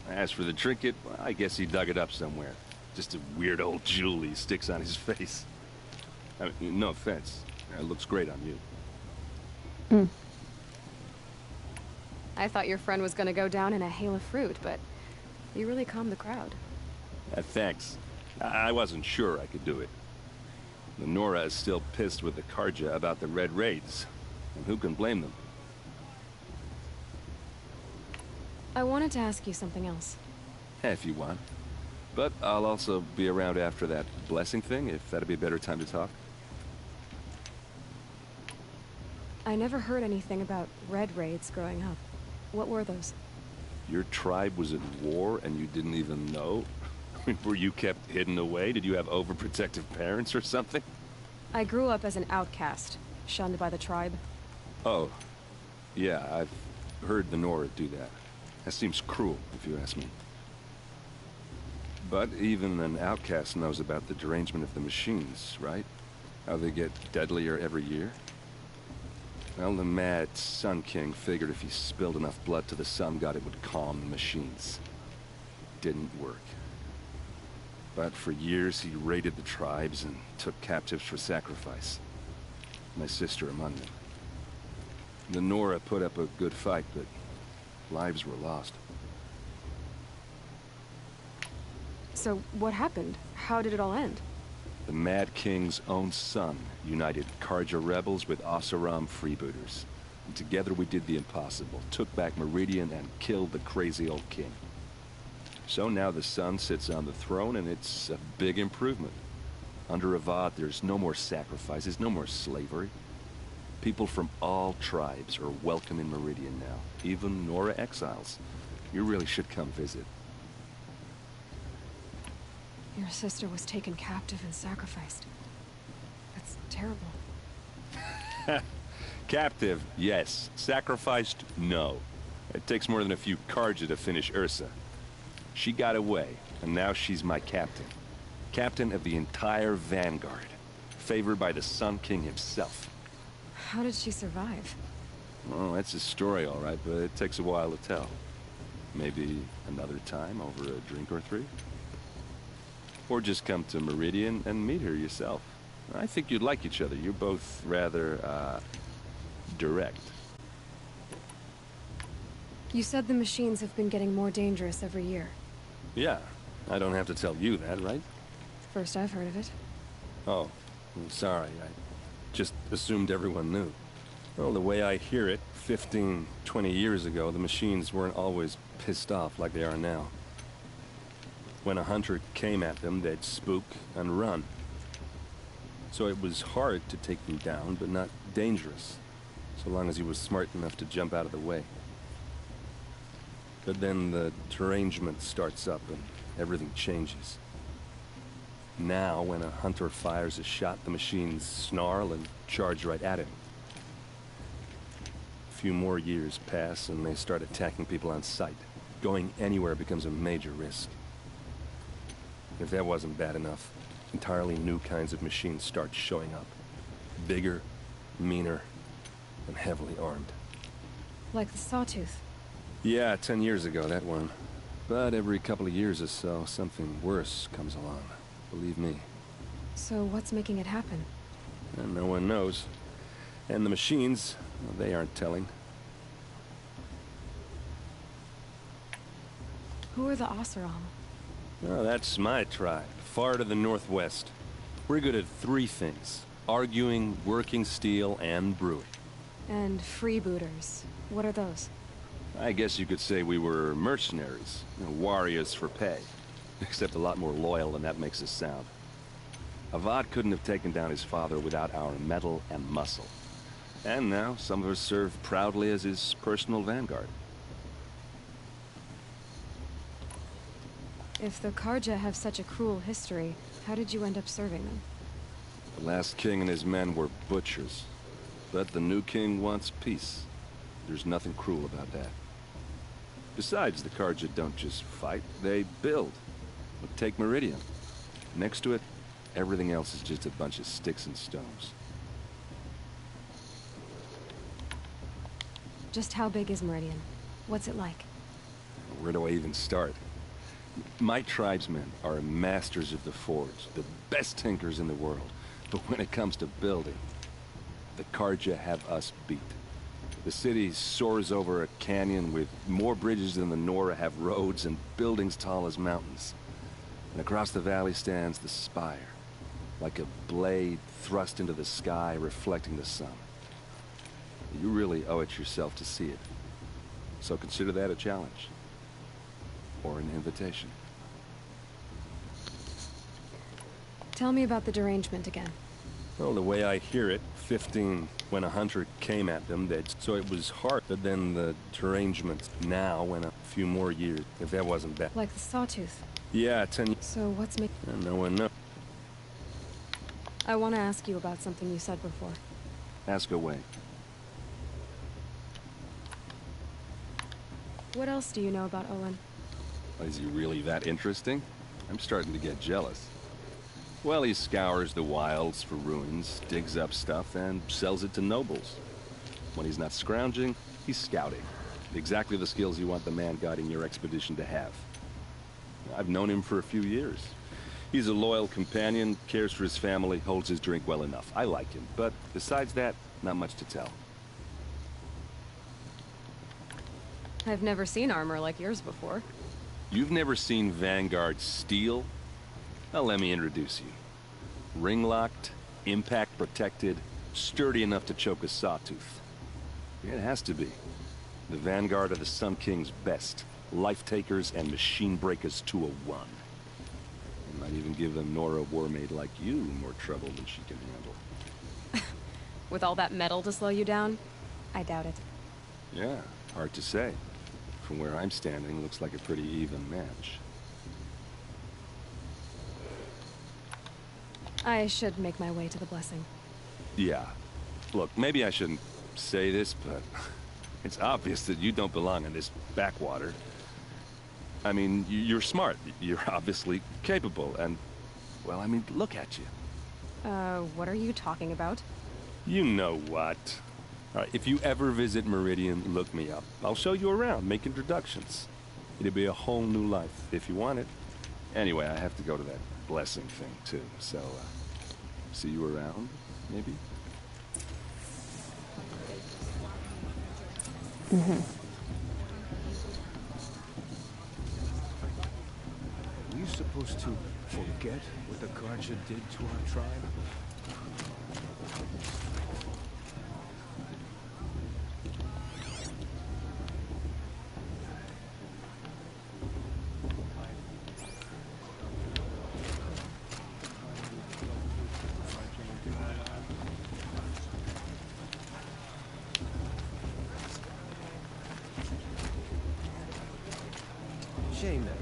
As for the trinket, well, I guess he dug it up somewhere. Just a weird old jewel he sticks on his face. I mean, no offense. It looks great on you. I thought your friend was gonna go down in a hail of fruit, but you really calmed the crowd. Thanks. I wasn't sure I could do it. The Nora is still pissed with the Karja about the Red Raids. And who can blame them? I wanted to ask you something else. If you want. But I'll also be around after that blessing thing, if that'd be a better time to talk. I never heard anything about red raids growing up. What were those? Your tribe was at war and you didn't even know? I mean, were you kept hidden away? Did you have overprotective parents or something? I grew up as an outcast, shunned by the tribe. Oh. Yeah, I've heard the Nora do that. That seems cruel, if you ask me. But even an outcast knows about the derangement of the machines, right? How they get deadlier every year? Well, the mad Sun King figured if he spilled enough blood to the Sun God, it would calm the machines. Didn't work. But for years, he raided the tribes and took captives for sacrifice. My sister among them. The Nora put up a good fight, but lives were lost. So what happened? How did it all end? The Mad King's own son united Karja rebels with Oseram freebooters. And together we did the impossible, took back Meridian and killed the crazy old king. So now the son sits on the throne and it's a big improvement. Under Avad, there's no more sacrifices, no more slavery. People from all tribes are welcome in Meridian now, even Nora exiles. You really should come visit. Your sister was taken captive and sacrificed. That's terrible. Captive, yes. Sacrificed, no. It takes more than a few Karja to finish Ursa. She got away, and now she's my captain. Captain of the entire Vanguard. Favored by the Sun King himself. How did she survive? Well, that's a story, all right, but it takes a while to tell. Maybe another time over a drink or three? Or just come to Meridian and meet her yourself. I think you'd like each other. You're both rather, direct. You said the machines have been getting more dangerous every year. Yeah, I don't have to tell you that, right? First I've heard of it. Oh, I'm sorry. I just assumed everyone knew. Well, the way I hear it, 15, 20 years ago, the machines weren't always pissed off like they are now. When a hunter came at them, they'd spook and run. So it was hard to take them down, but not dangerous, so long as he was smart enough to jump out of the way. But then the derangement starts up and everything changes. Now, when a hunter fires a shot, the machines snarl and charge right at him. A few more years pass and they start attacking people on sight. Going anywhere becomes a major risk. If that wasn't bad enough, entirely new kinds of machines start showing up. Bigger, meaner, and heavily armed. Like the Sawtooth. Yeah, 10 years ago, that one. But every couple of years or so, something worse comes along. Believe me. So what's making it happen? And no one knows. And the machines, well, they aren't telling. Who are the Oseram? Oh, that's my tribe, far to the northwest. We're good at three things. Arguing, working steel, and brewing. And freebooters. What are those? I guess you could say we were mercenaries. Warriors for pay. Except a lot more loyal than that makes us sound. Avad couldn't have taken down his father without our metal and muscle. And now, some of us serve proudly as his personal vanguard. If the Karja have such a cruel history, how did you end up serving them? The last king and his men were butchers. But the new king wants peace. There's nothing cruel about that. Besides, the Karja don't just fight, they build. Look, take Meridian. Next to it, everything else is just a bunch of sticks and stones. Just how big is Meridian? What's it like? Where do I even start? My tribesmen are masters of the forge, the best tinkers in the world. But when it comes to building, the Karja have us beat. The city soars over a canyon with more bridges than the Nora have roads and buildings tall as mountains. And across the valley stands the spire, like a blade thrust into the sky reflecting the sun. You really owe it yourself to see it. So consider that a challenge. Or an invitation. Tell me about the derangement again. Well, the way I hear it, 15, when a hunter came at them, so it was hard. But then the derangement now, when a few more years, if that wasn't bad. Like the Sawtooth. Yeah, 10 years. So what's making... No one knows. I want to ask you about something you said before. Ask away. What else do you know about Owen? Is he really that interesting? I'm starting to get jealous. Well, he scours the wilds for ruins, digs up stuff, and sells it to nobles. When he's not scrounging, he's scouting. Exactly the skills you want the man guiding your expedition to have. I've known him for a few years. He's a loyal companion, cares for his family, holds his drink well enough. I like him, but besides that, not much to tell. I've never seen armor like yours before. You've never seen Vanguard steel? Well, let me introduce you. Ring-locked, impact-protected, sturdy enough to choke a sawtooth. It has to be. The vanguard of the Sun King's best. Life-takers and machine breakers to a one. It might even give them Nora Warmaid like you more trouble than she can handle. With all that metal to slow you down? I doubt it. Yeah, hard to say. From where I'm standing, looks like a pretty even match. I should make my way to the blessing. Yeah. Look, maybe I shouldn't say this, but it's obvious that you don't belong in this backwater. I mean, you're smart. You're obviously capable, and, well, I mean, look at you. What are you talking about? You know what. All right, if you ever visit Meridian, look me up. I'll show you around, make introductions. It'll be a whole new life, if you want it. Anyway, I have to go to that blessing thing, too, so, see you around, maybe? Are you supposed to forget what the Carja did to our tribe? Shame then.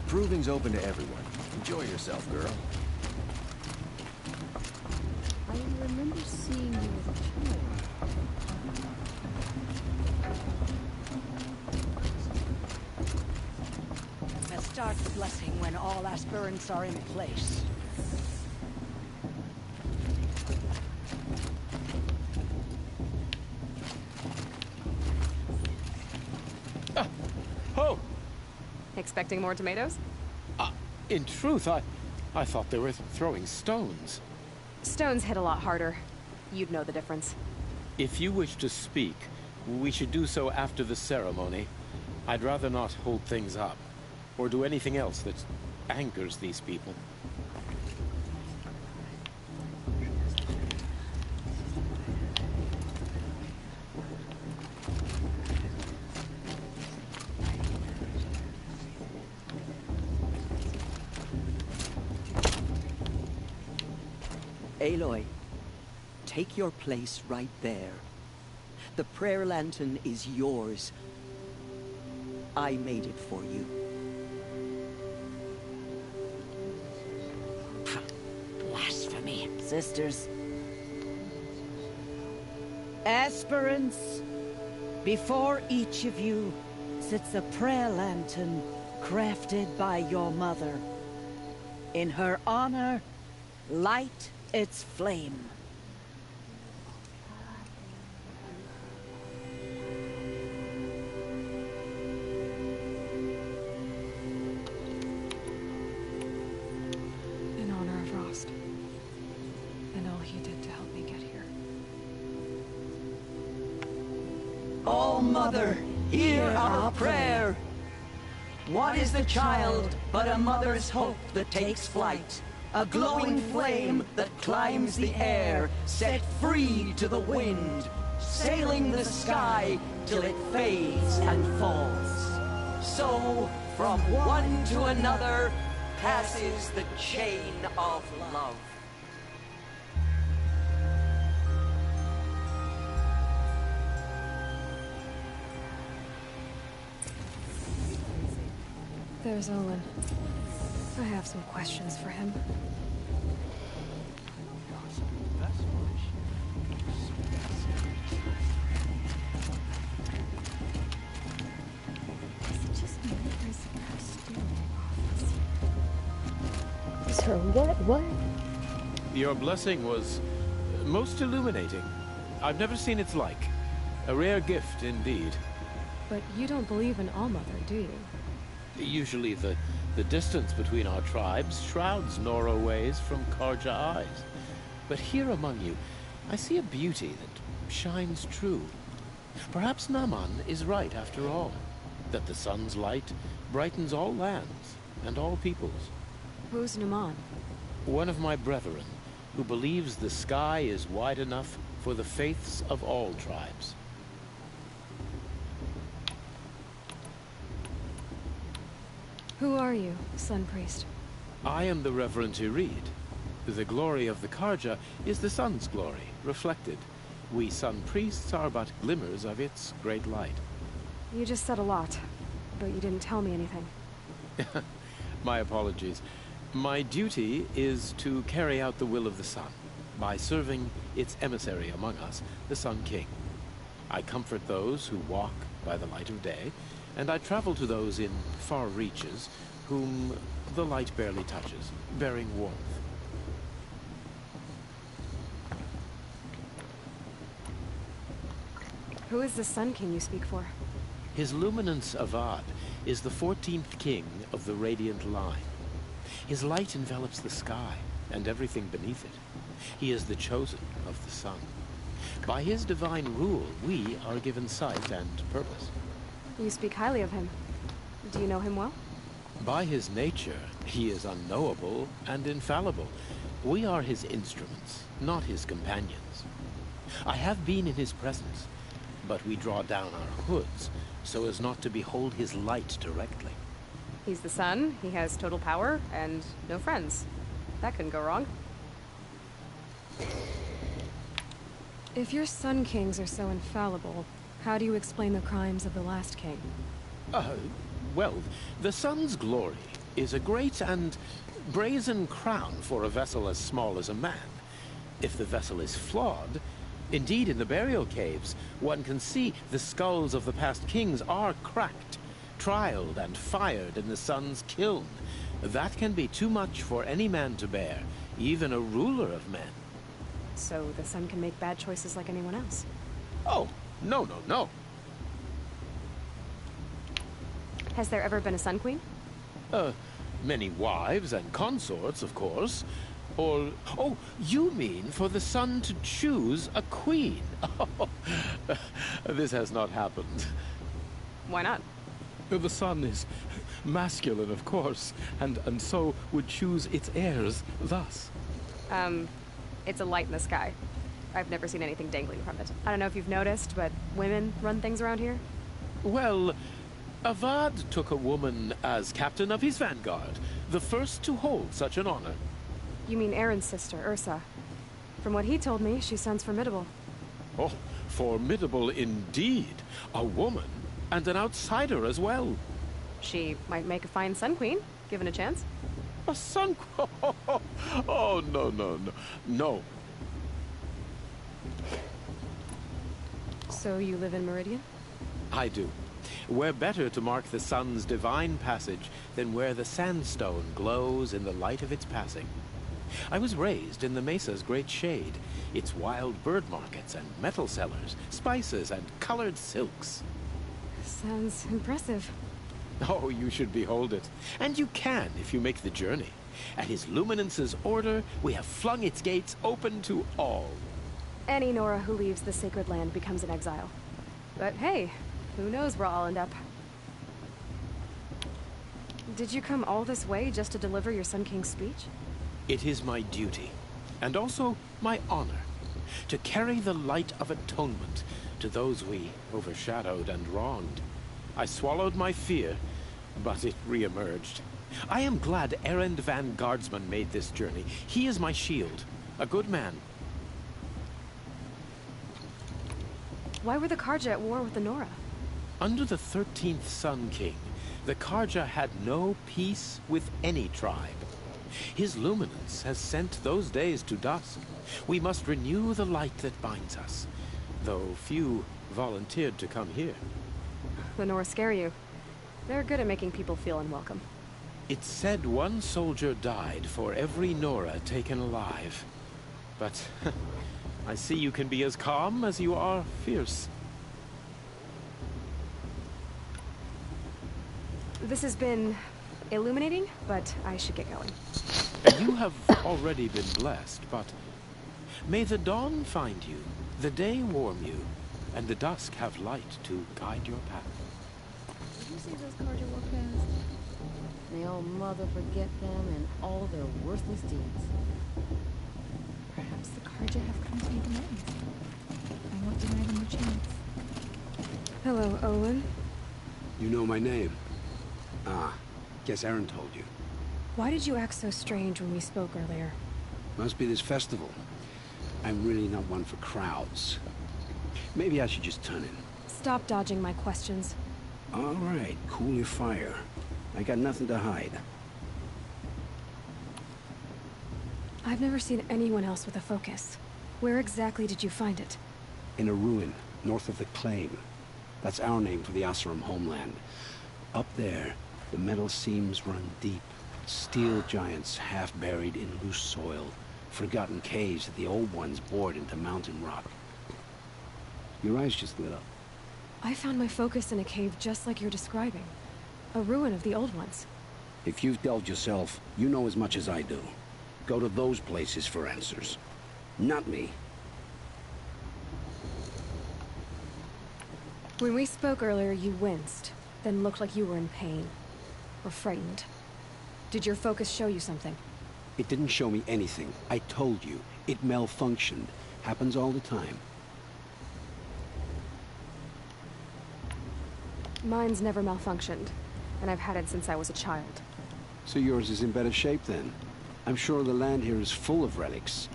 Proving's open to everyone. Enjoy yourself, girl. I remember seeing you as a child. Let's start the blessing when all aspirants are in place. Oh! Expecting more tomatoes? In truth, I thought they were throwing stones. Stones hit a lot harder. You'd know the difference. If you wish to speak, we should do so after the ceremony. I'd rather not hold things up, or do anything else that angers these people. Aloy, take your place right there. The prayer lantern is yours. I made it for you. Blasphemy. Sisters. Aspirants, before each of you sits a prayer lantern crafted by your mother. In her honor, light its flame. In honor of Rost. And all he did to help me get here. Oh, Mother, hear our prayer. What is the child but a mother's hope that takes flight? A glowing flame that climbs the air, set free to the wind, sailing the sky till it fades and falls. So, from one to another, passes the chain of love. There's Olin. I have some questions for him. Bless her. What? Your blessing was most illuminating. I've never seen its like. A rare gift indeed. But you don't believe in Allmother, do you? Usually the distance between our tribes shrouds Nora ways from Karja eyes. But here among you, I see a beauty that shines true. Perhaps Naman is right after all, that the sun's light brightens all lands and all peoples. Who's Naman? One of my brethren, who believes the sky is wide enough for the faiths of all tribes. Who are you, Sun Priest? I am the Reverend Irid. The glory of the Karja is the sun's glory, reflected. We Sun Priests are but glimmers of its great light. You just said a lot, but you didn't tell me anything. My apologies. My duty is to carry out the will of the sun, by serving its emissary among us, the Sun King. I comfort those who walk by the light of day, and I travel to those in far reaches whom the light barely touches, bearing warmth. Who is the Sun King you speak for? His Luminance Avad is the 14th king of the Radiant Line. His light envelops the sky and everything beneath it. He is the chosen of the sun. By his divine rule, we are given sight and purpose. You speak highly of him. Do you know him well? By his nature, he is unknowable and infallible. We are his instruments, not his companions. I have been in his presence, but we draw down our hoods so as not to behold his light directly. He's the sun, he has total power, and no friends. That couldn't go wrong. If your Sun Kings are so infallible, how do you explain the crimes of the last king? Well, the sun's glory is a great and brazen crown for a vessel as small as a man. If the vessel is flawed, indeed in the burial caves, one can see the skulls of the past kings are cracked, trialed and fired in the sun's kiln. That can be too much for any man to bear, even a ruler of men. So the sun can make bad choices like anyone else? Oh, no. Has there ever been a Sun Queen? Many wives and consorts, of course. Or, oh, you mean for the sun to choose a queen? This has not happened. Why not? The sun is masculine, of course, and so would choose its heirs thus. It's a light in the sky. I've never seen anything dangling from it. I don't know if you've noticed, but women run things around here. Well, Avad took a woman as captain of his vanguard, the first to hold such an honor. You mean Aaron's sister, Ursa. From what he told me, she sounds formidable. Oh, formidable indeed. A woman, and an outsider as well. She might make a fine Sun Queen, given a chance. A Sun Queen? Oh, no. So you live in Meridian? I do. Where better to mark the sun's divine passage than where the sandstone glows in the light of its passing. I was raised in the Mesa's great shade, its wild bird markets and metal cellars, spices and colored silks. Sounds impressive. Oh, you should behold it. And you can if you make the journey. At his Luminance's order, we have flung its gates open to all. Any Nora who leaves the sacred land becomes an exile. But hey, who knows where I'll end up. Did you come all this way just to deliver your Sun King's speech? It is my duty, and also my honor, to carry the light of atonement to those we overshadowed and wronged. I swallowed my fear, but it re-emerged. I am glad Erend Van Guardsman made this journey. He is my shield, a good man. Why were the Karja at war with the Nora? Under the 13th Sun King, the Karja had no peace with any tribe. His luminance has sent those days to dusk. We must renew the light that binds us, though few volunteered to come here. The Nora scare you. They're good at making people feel unwelcome. It's said one soldier died for every Nora taken alive. But I see you can be as calm as you are fierce. This has been illuminating, but I should get going. You have already been blessed, but may the dawn find you, the day warm you, and the dusk have light to guide your path. Did you see those Carja walk past? May all mother forget them and all their worthless deeds. Perhaps the Carja have come to make amends. I won't deny them a chance. Hello, Olin. You know my name? Ah, guess Aaron told you. Why did you act so strange when we spoke earlier? Must be this festival. I'm really not one for crowds. Maybe I should just turn in. Stop dodging my questions. All right, cool your fire. I got nothing to hide. I've never seen anyone else with a focus. Where exactly did you find it? In a ruin, north of the Claim. That's our name for the Oseram homeland. Up there, the metal seams run deep. Steel giants half buried in loose soil. Forgotten caves that the old ones bored into mountain rock. Your eyes just lit up. I found my focus in a cave just like you're describing. A ruin of the old ones. If you've delved yourself, you know as much as I do. Go to those places for answers. Not me. When we spoke earlier, you winced, then looked like you were in pain. Or frightened. Did your focus show you something? It didn't show me anything. I told you. It malfunctioned. Happens all the time. Mine's never malfunctioned, and I've had it since I was a child. So yours is in better shape then. I'm sure the land here is full of relics.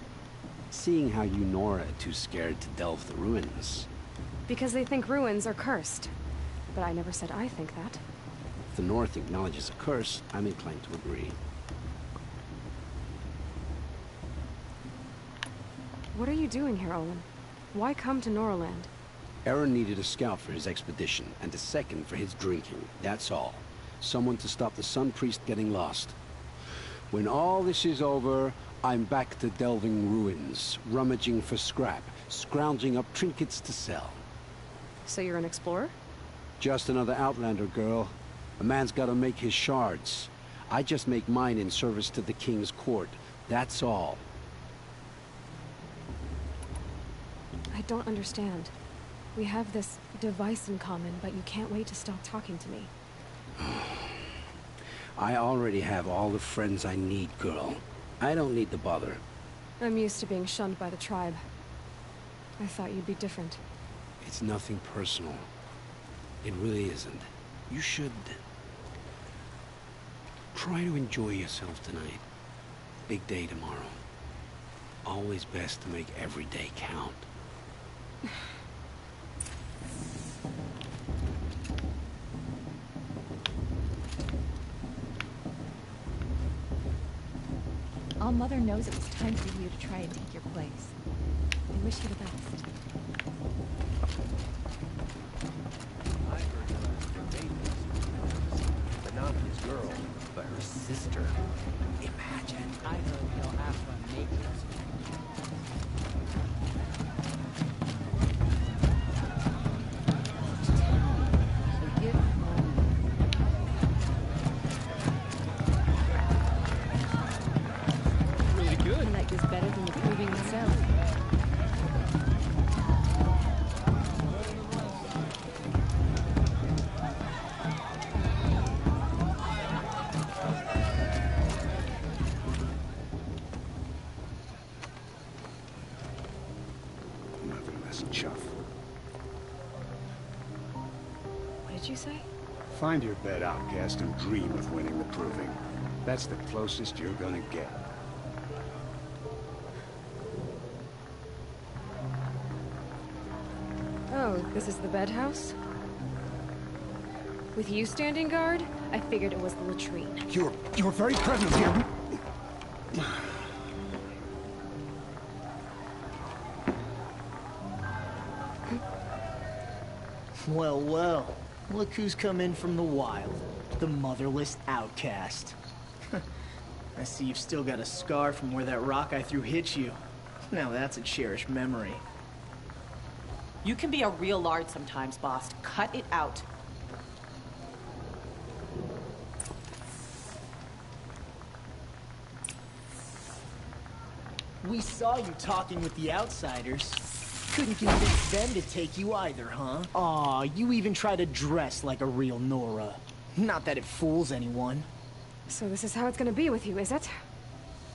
Seeing how you Nora are too scared to delve the ruins. Because they think ruins are cursed. But I never said I think that. If the North acknowledges a curse, I'm inclined to agree. What are you doing here, Olin? Why come to Noraland? Aaron needed a scout for his expedition, and a second for his drinking. That's all. Someone to stop the Sun Priest getting lost. When all this is over, I'm back to delving ruins, rummaging for scrap, scrounging up trinkets to sell. So you're an explorer? Just another Outlander, girl. A man's gotta make his shards. I just make mine in service to the King's court. That's all. I don't understand. We have this device in common, but you can't wait to stop talking to me. I already have all the friends I need, girl. I don't need the bother. I'm used to being shunned by the tribe. I thought you'd be different. It's nothing personal. It really isn't. You should... try to enjoy yourself tonight. Big day tomorrow. Always best to make every day count. All Mother knows it was time for you to try and take your place. I wish you the best. I heard the maiden, but not his girl, but her sister. Imagine. I heard he'll ask for maintenance. Really good. I like this better than the proving itself. Nothing less chuff. What did you say? Find your bed, outcast, and dream of winning the proving. That's the closest you're gonna get. Oh, this is the bed house? With you standing guard, I figured it was the latrine. Your very presence here... Well, well. Look who's come in from the wild. The motherless outcast. I see you've still got a scar from where that rock I threw hit you. Now that's a cherished memory. You can be a real lard sometimes, boss. Cut it out. We saw you talking with the outsiders. Couldn't convince them to take you either, huh? Aw, you even try to dress like a real Nora. Not that it fools anyone. So this is how it's gonna be with you, is it?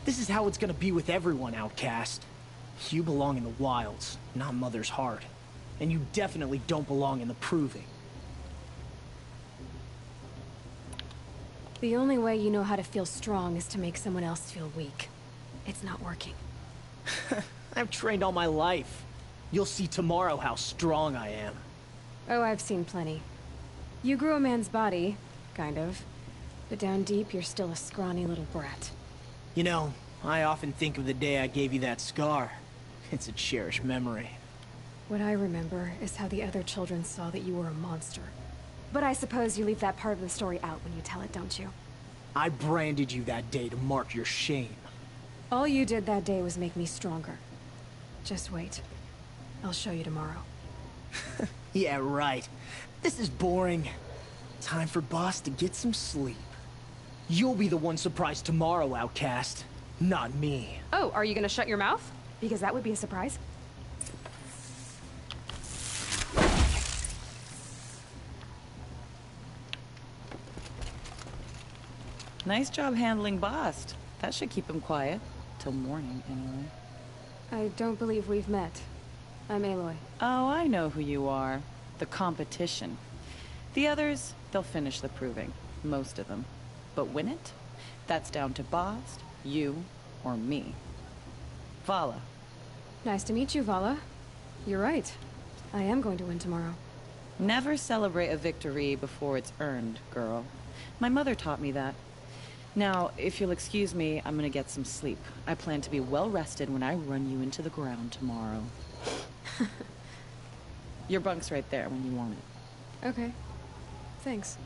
This is how it's gonna be with everyone, outcast. You belong in the wilds, not Mother's heart. And you definitely don't belong in the proving. The only way you know how to feel strong is to make someone else feel weak. It's not working. I've trained all my life. You'll see tomorrow how strong I am. Oh, I've seen plenty. You grew a man's body, kind of. But down deep, you're still a scrawny little brat. You know, I often think of the day I gave you that scar. It's a cherished memory. What I remember is how the other children saw that you were a monster. But I suppose you leave that part of the story out when you tell it, don't you? I branded you that day to mark your shame. All you did that day was make me stronger. Just wait. I'll show you tomorrow. Yeah, right. This is boring. Time for Boss to get some sleep. You'll be the one surprised tomorrow, outcast. Not me. Oh, are you gonna shut your mouth? Because that would be a surprise. Nice job handling Bast. That should keep him quiet. Till morning, anyway. I don't believe we've met. I'm Aloy. Oh, I know who you are. The competition. The others, they'll finish the proving. Most of them. But win it? That's down to Bast, you, or me. Vala. Nice to meet you, Vala. You're right. I am going to win tomorrow. Never celebrate a victory before it's earned, girl. My mother taught me that. Now, if you'll excuse me, I'm gonna get some sleep. I plan to be well rested when I run you into the ground tomorrow. Your bunk's right there when you want it. Okay. Thanks.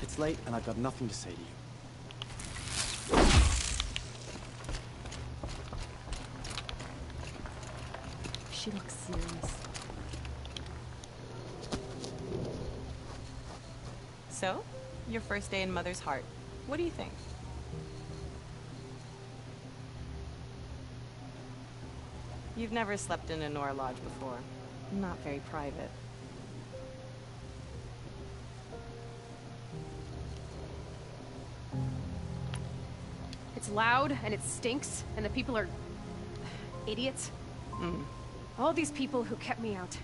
It's late, and I've got nothing to say to you. She looks serious. So, your first day in Mother's heart. What do you think? You've never slept in a Nora lodge before. Not very private. It's loud, and it stinks, and the people are... idiots. All these people who kept me out.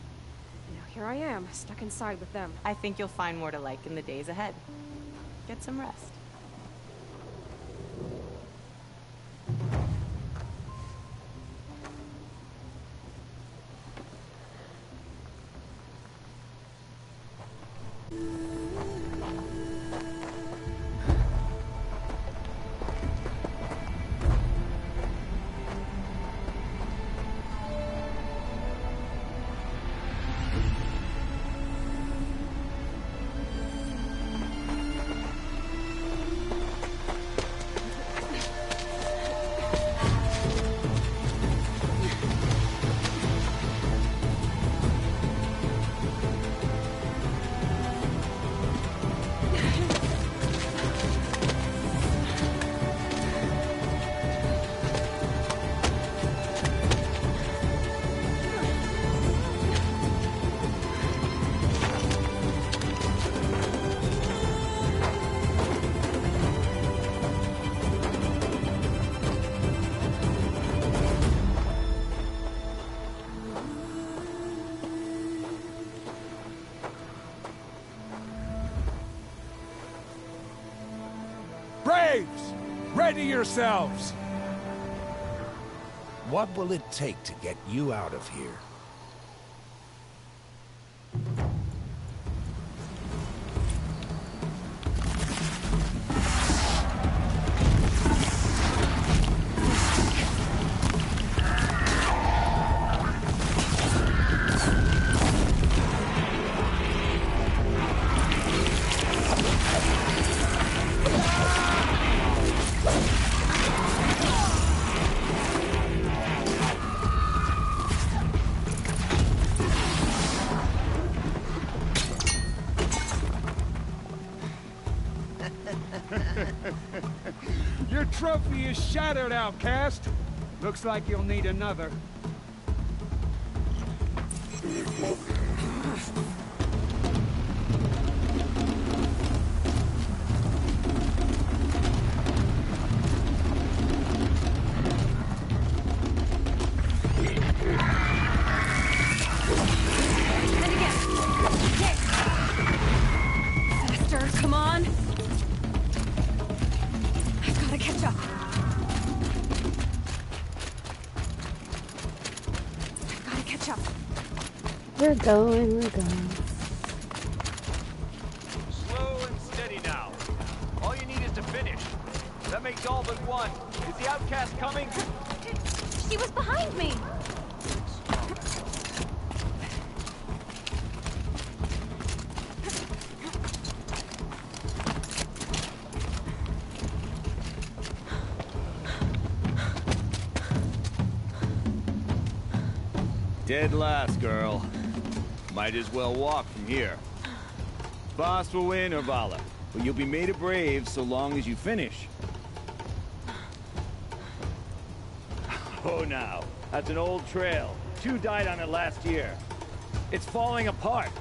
And now here I am, stuck inside with them. I think you'll find more to like in the days ahead. Get some rest. Braves! Ready yourselves! What will it take to get you out of here? trophy is shattered, outcast. Looks like you'll need another. Faster, come on! I've gotta catch up. I've gotta catch up. We're going. Slow and steady now. All you need is to finish. That makes all but one. Is the outcast coming? She was behind me! Dead last, girl. Might as well walk from here. Boss will win, or Vala, but you'll be made a brave so long as you finish. Oh, now. That's an old trail. 2 died on it last year. It's falling apart.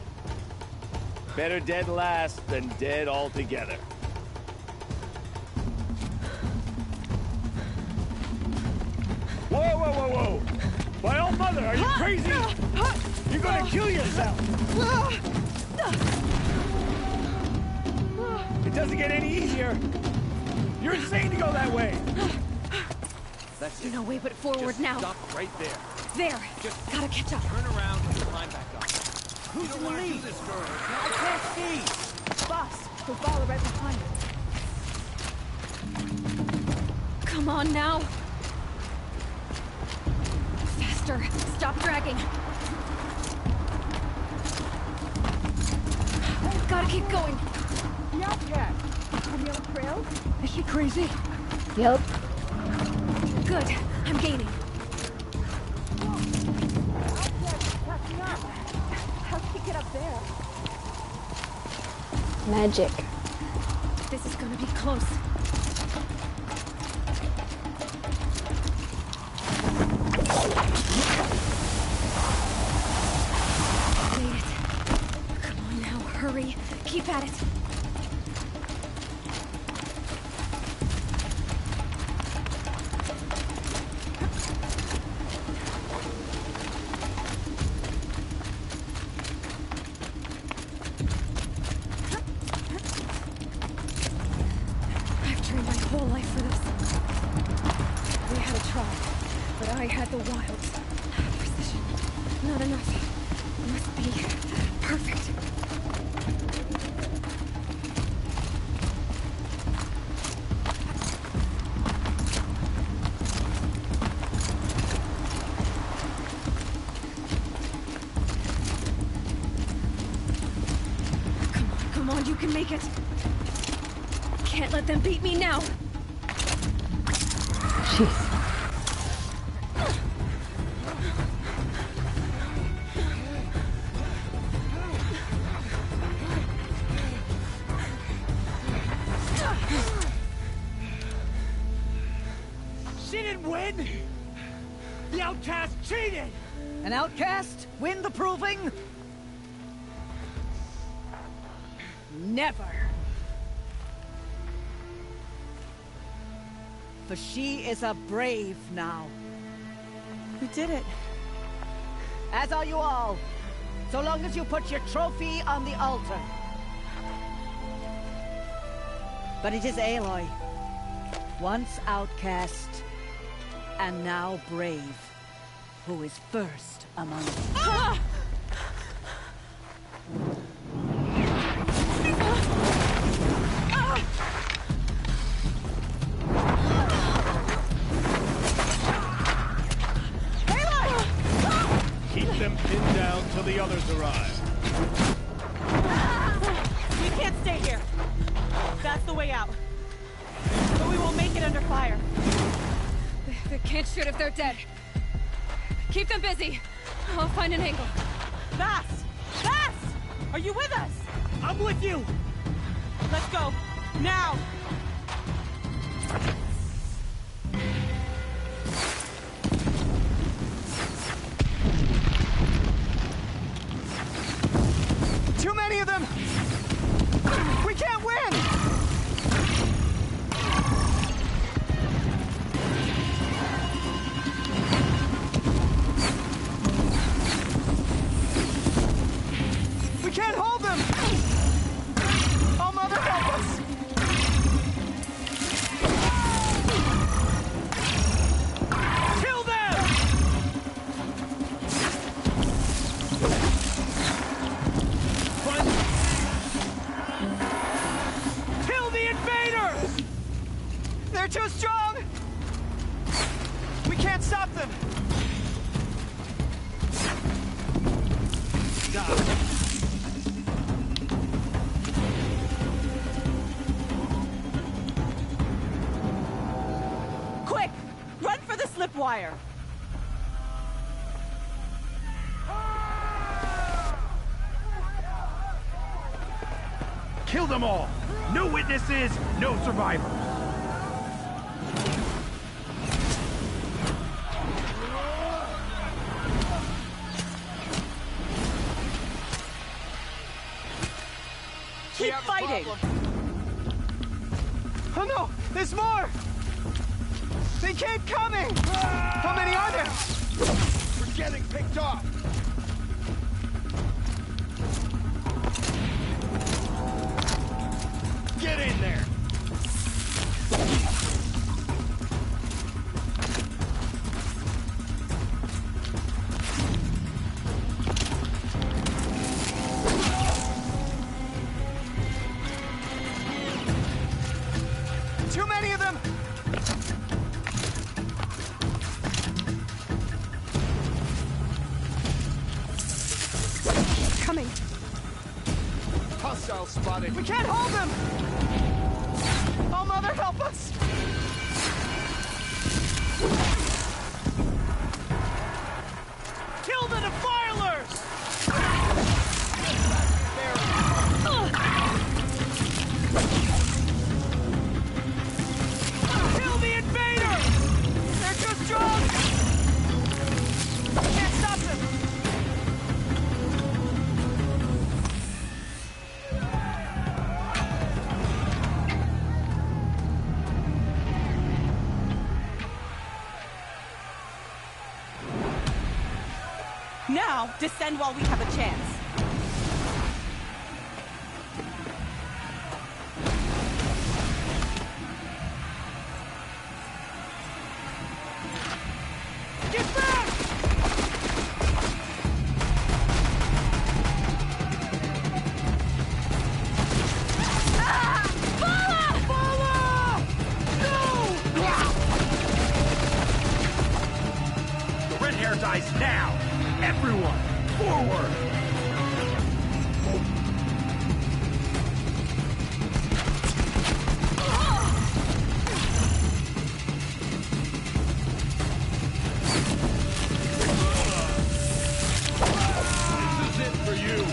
Better dead last than dead altogether. Whoa, whoa, whoa, whoa! My old mother, are you crazy? You're gonna kill yourself! It doesn't get any easier! You're insane to go that way! That's no way but forward Just now. Stop right there. There! Gotta catch up. Turn around and climb back up. Who's in the lead? This girl. I can't see! Boss, we'll follow right behind him. Come on now! Faster! Stop dragging! Gotta keep going! The outcast! On the other trail? Is she crazy? Yep. Good. I'm gaining. Catching up. How'd she get up there? Magic. This is gonna be close. Made it. Come on now, hurry. Keep at it. I've trained my whole life for this. We had a tribe, but I had the wilds. Precision. Not enough. Must be perfect. Come on, you can make it. Can't let them beat me now. Jeez. She didn't win! The outcast cheated! An outcast? Win the proving? Never. For she is a brave now. We did it. As are you all. So long as you put your trophy on the altar. But it is Aloy. Once outcast, and now brave, who is first among you. Ah! Keep them pinned down till the others arrive. We can't stay here. That's the way out. But we won't make it under fire. They can't shoot if they're dead. Keep them busy. I'll find an angle. Vass! Vass! Are you with us? I'm with you! Let's go. Now! fire. Kill them all! No witnesses, no survivors! Keep fighting! Oh no! There's more! They keep coming! How many are there? We're getting picked off! Get in there! Too many of them! Coming. Hostile spotted! We can't hold them! Oh, Mother, help us! Kill the defilers! Kill the invader! They're too strong! Can't stop them! Now, descend while we have a chance. Get back! The red hair dies now! Everyone, forward! This is it for you!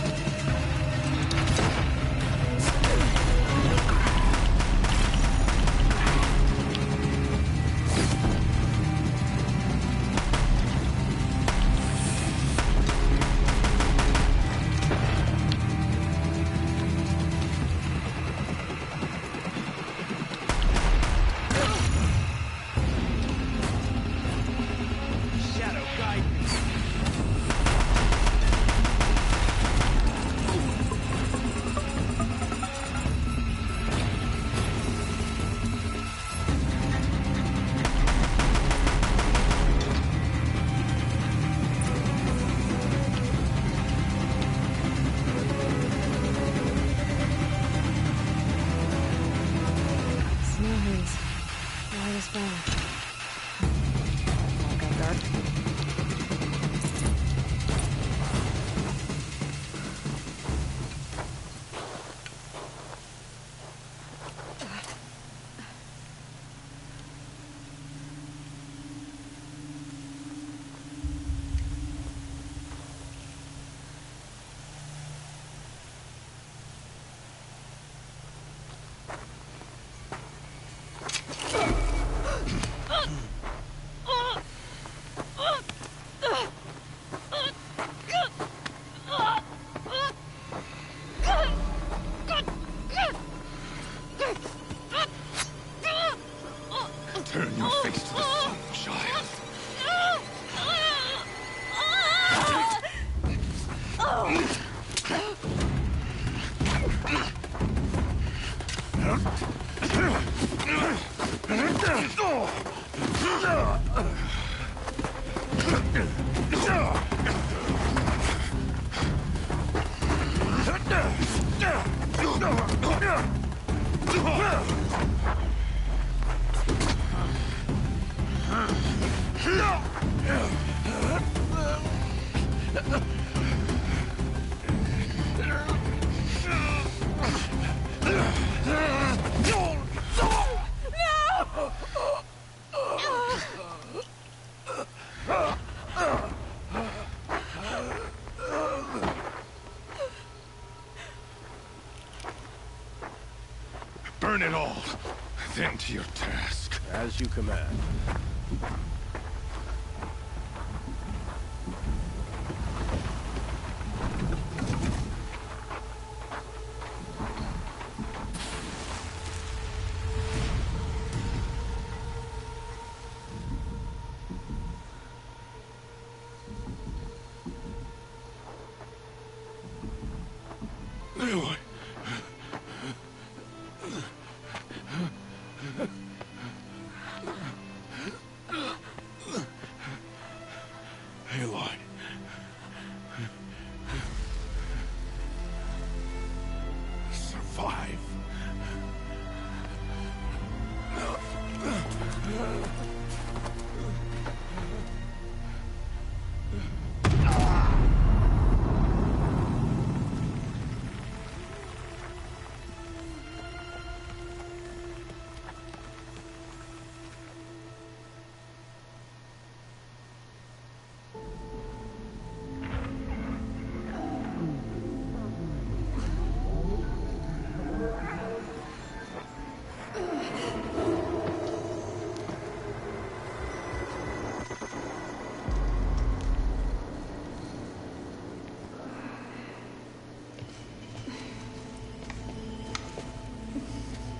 Burn it all, then to your task. As you command. Aloy. Aloy. Survive.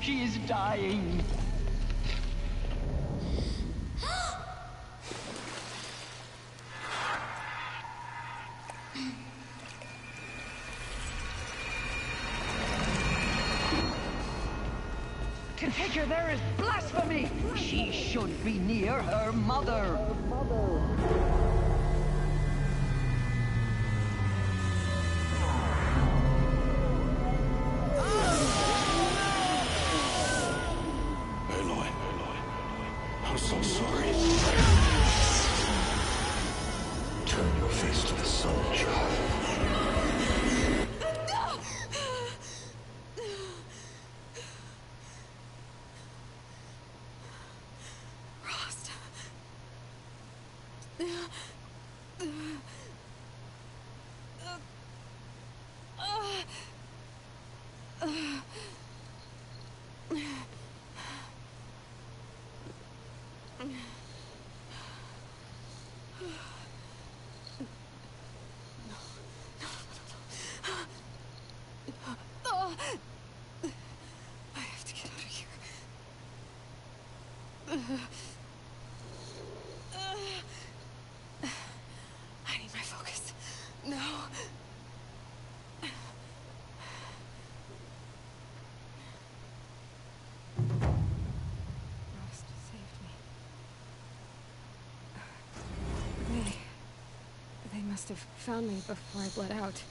She is dying. To take her there is blasphemy. She should be near her mother. I'm so sorry. Turn your face to the sun, child. Rost. I have to get out of here. I need my focus. No. Rost saved me. They must have found me before I bled out.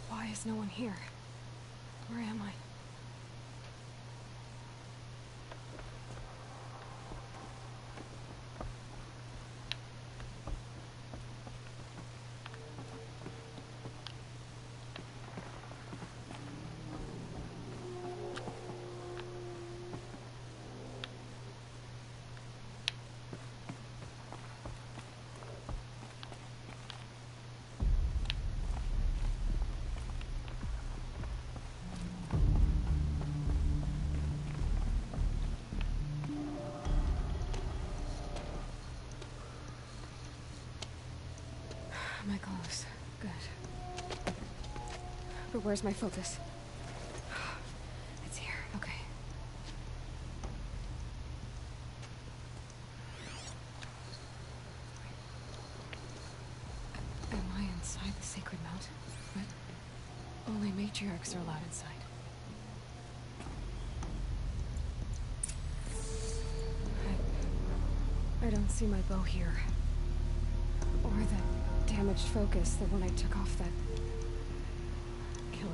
Why is no one here? Where am I? My clothes. Good. But where's my focus? It's here. Okay. Am I inside the sacred mount? But only matriarchs are allowed inside. I don't see my bow here. Or that damaged focus, the one I took off that killer.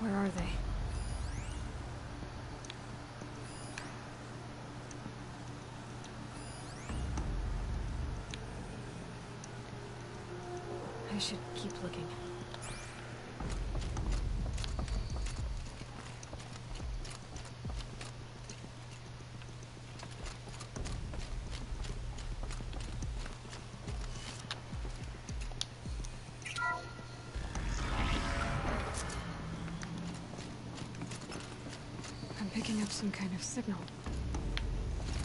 Where are they? I should keep looking. some kind of signal.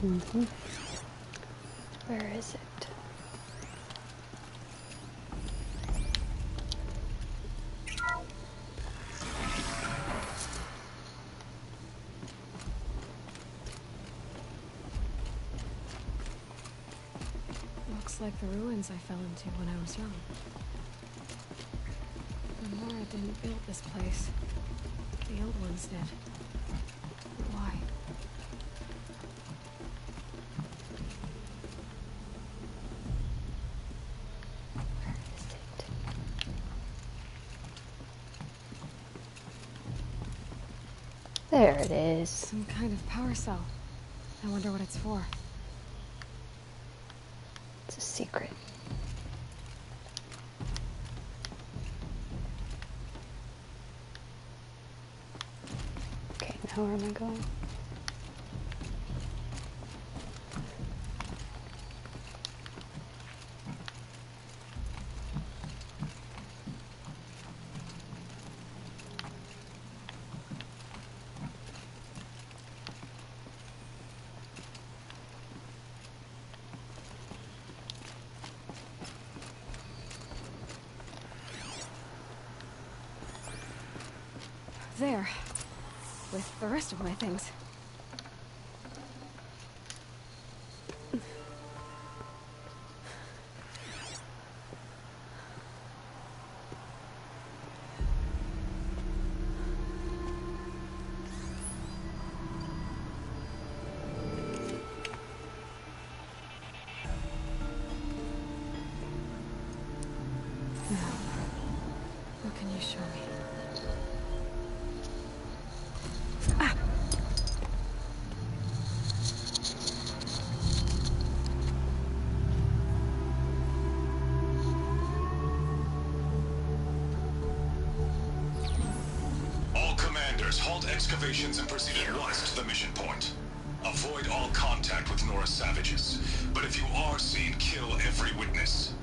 Mm-hmm. Where is it? Looks like the ruins I fell into when I was young. Nora didn't build this place. The old ones did. But why? There it is. Some kind of power cell. I wonder what it's for. It's a secret. Okay, now where am I going? There. With the rest of my things. Now, what can you show me? Halt excavations and proceed at once to the mission point. Avoid all contact with Nora savages, but if you are seen, kill every witness.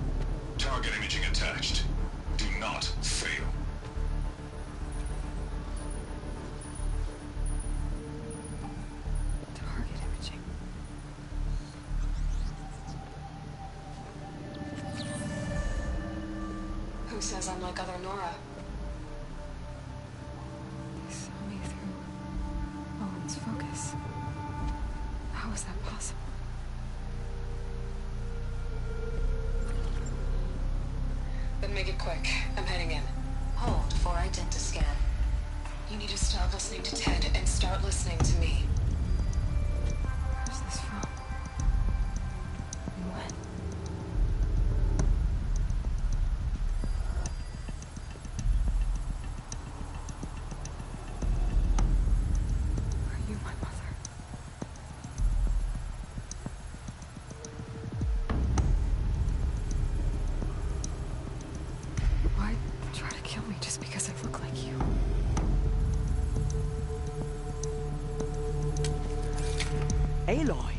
Target imaging attached. Do not fail. Target imaging. Who says I'm like other Nora? Focus. How is that possible? Then make it quick. I'm heading in. Hold for identiscan. You need to stop listening to Ted and start listening to me. Where's this from? And when? Aloy,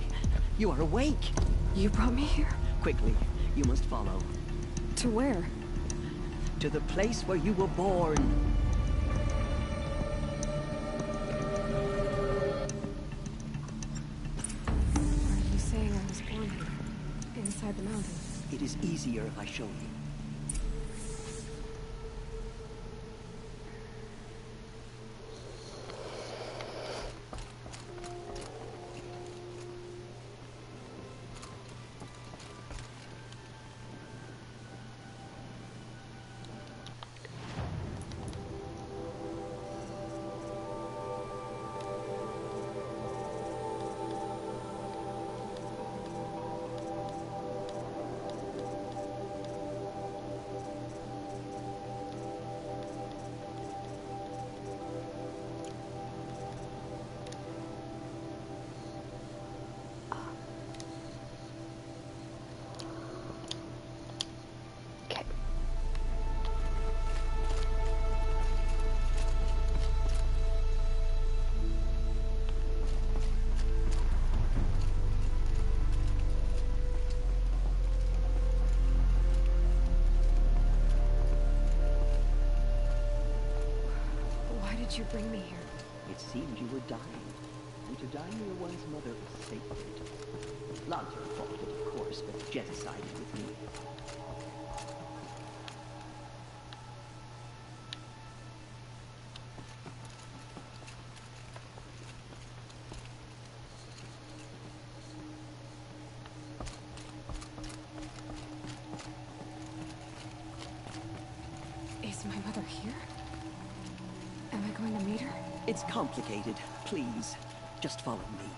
you are awake. You brought me here? Quickly, you must follow. To where? To the place where you were born. Are you saying I was born here? Inside the mountain? It is easier if I show you. Why did you bring me here? It seemed you were dying. to die near one's mother is sacred. Lantur fought it, of course, but Jet sided with me. Is my mother here? Am I going to meet her? It's complicated. Please, just follow me.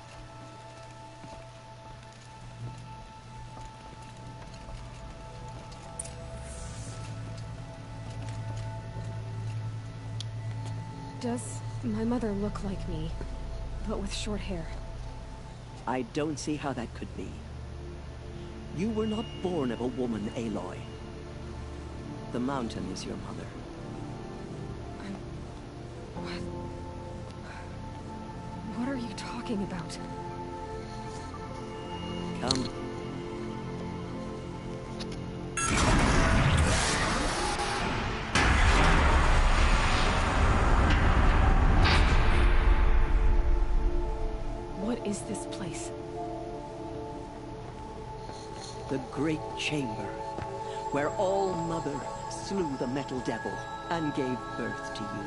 Does my mother look like me, but with short hair? I don't see how that could be. You were not born of a woman, Aloy. The mountain is your mother. What are you talking about? Come. What is this place? The Great Chamber, where All Mother slew the Metal Devil and gave birth to you.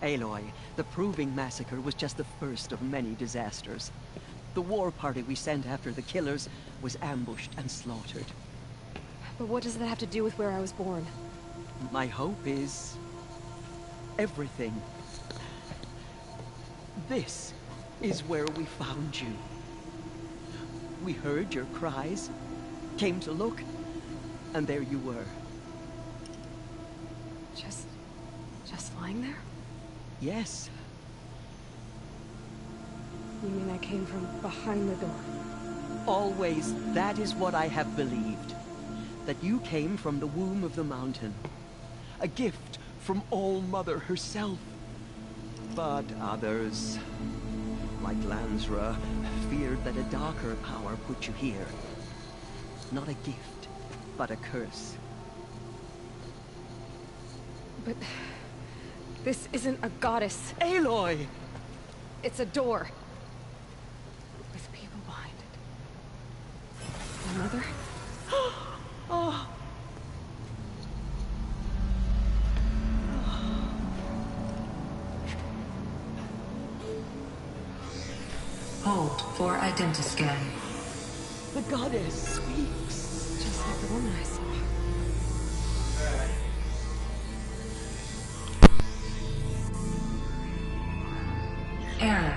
Aloy, the Proving Massacre was just the first of many disasters. The war party we sent after the killers was ambushed and slaughtered. But what does that have to do with where I was born? My hope is everything. This is where we found you. We heard your cries, came to look, and there you were. Just lying there? Yes. You mean I came from behind the door? Always, that is what I have believed. That you came from the womb of the mountain. A gift from All Mother herself. But others, like Lansra, feared that a darker power put you here. Not a gift, but a curse. But this isn't a goddess. Aloy! It's a door. With people behind it. My mother? Oh. Hold for identiscan. The goddess speaks. Just like the woman I saw. Error.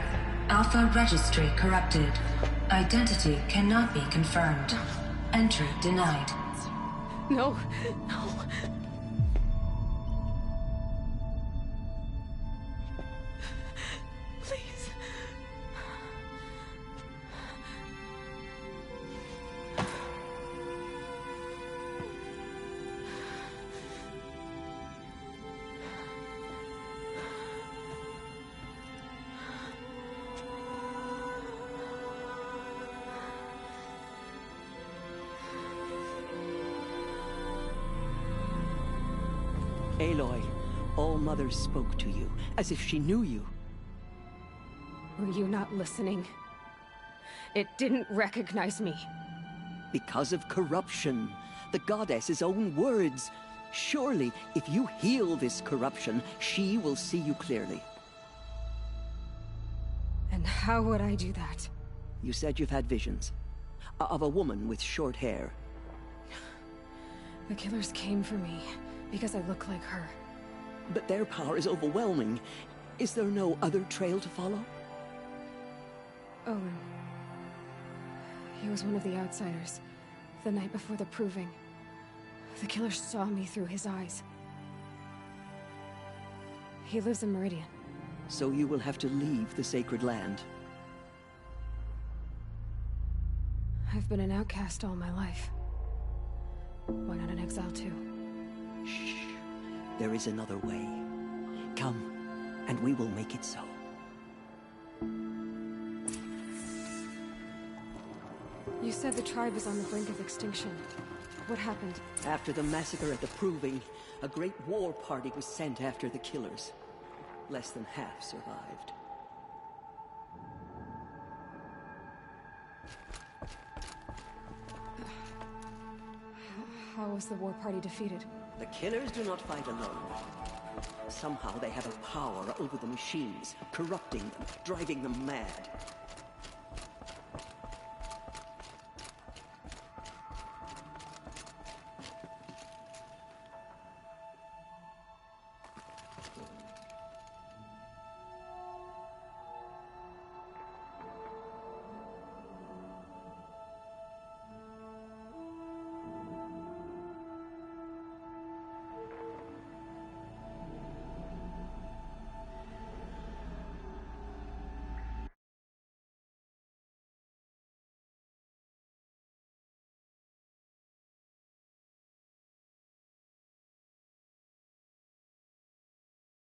Alpha registry corrupted. Identity cannot be confirmed. Entry denied. No, no. Please. Aloy, All Mother spoke to you, as if she knew you. Were you not listening? It didn't recognize me. Because of corruption. The goddess's own words. Surely, if you heal this corruption, she will see you clearly. And how would I do that? You said you've had visions. Of a woman with short hair. The killers came for me, because I look like her. But their power is overwhelming. Is there no other trail to follow? Owen. He was one of the outsiders, the night before the Proving. The killer saw me through his eyes. He lives in Meridian. So you will have to leave the sacred land. I've been an outcast all my life. Why not an exile too? Shh. There is another way. Come, and we will make it so. You said the tribe was on the brink of extinction. What happened? After the massacre at the Proving, a great war party was sent after the killers. Less than half survived. How was the war party defeated? The killers do not fight alone. Somehow they have a power over the machines, corrupting them, driving them mad.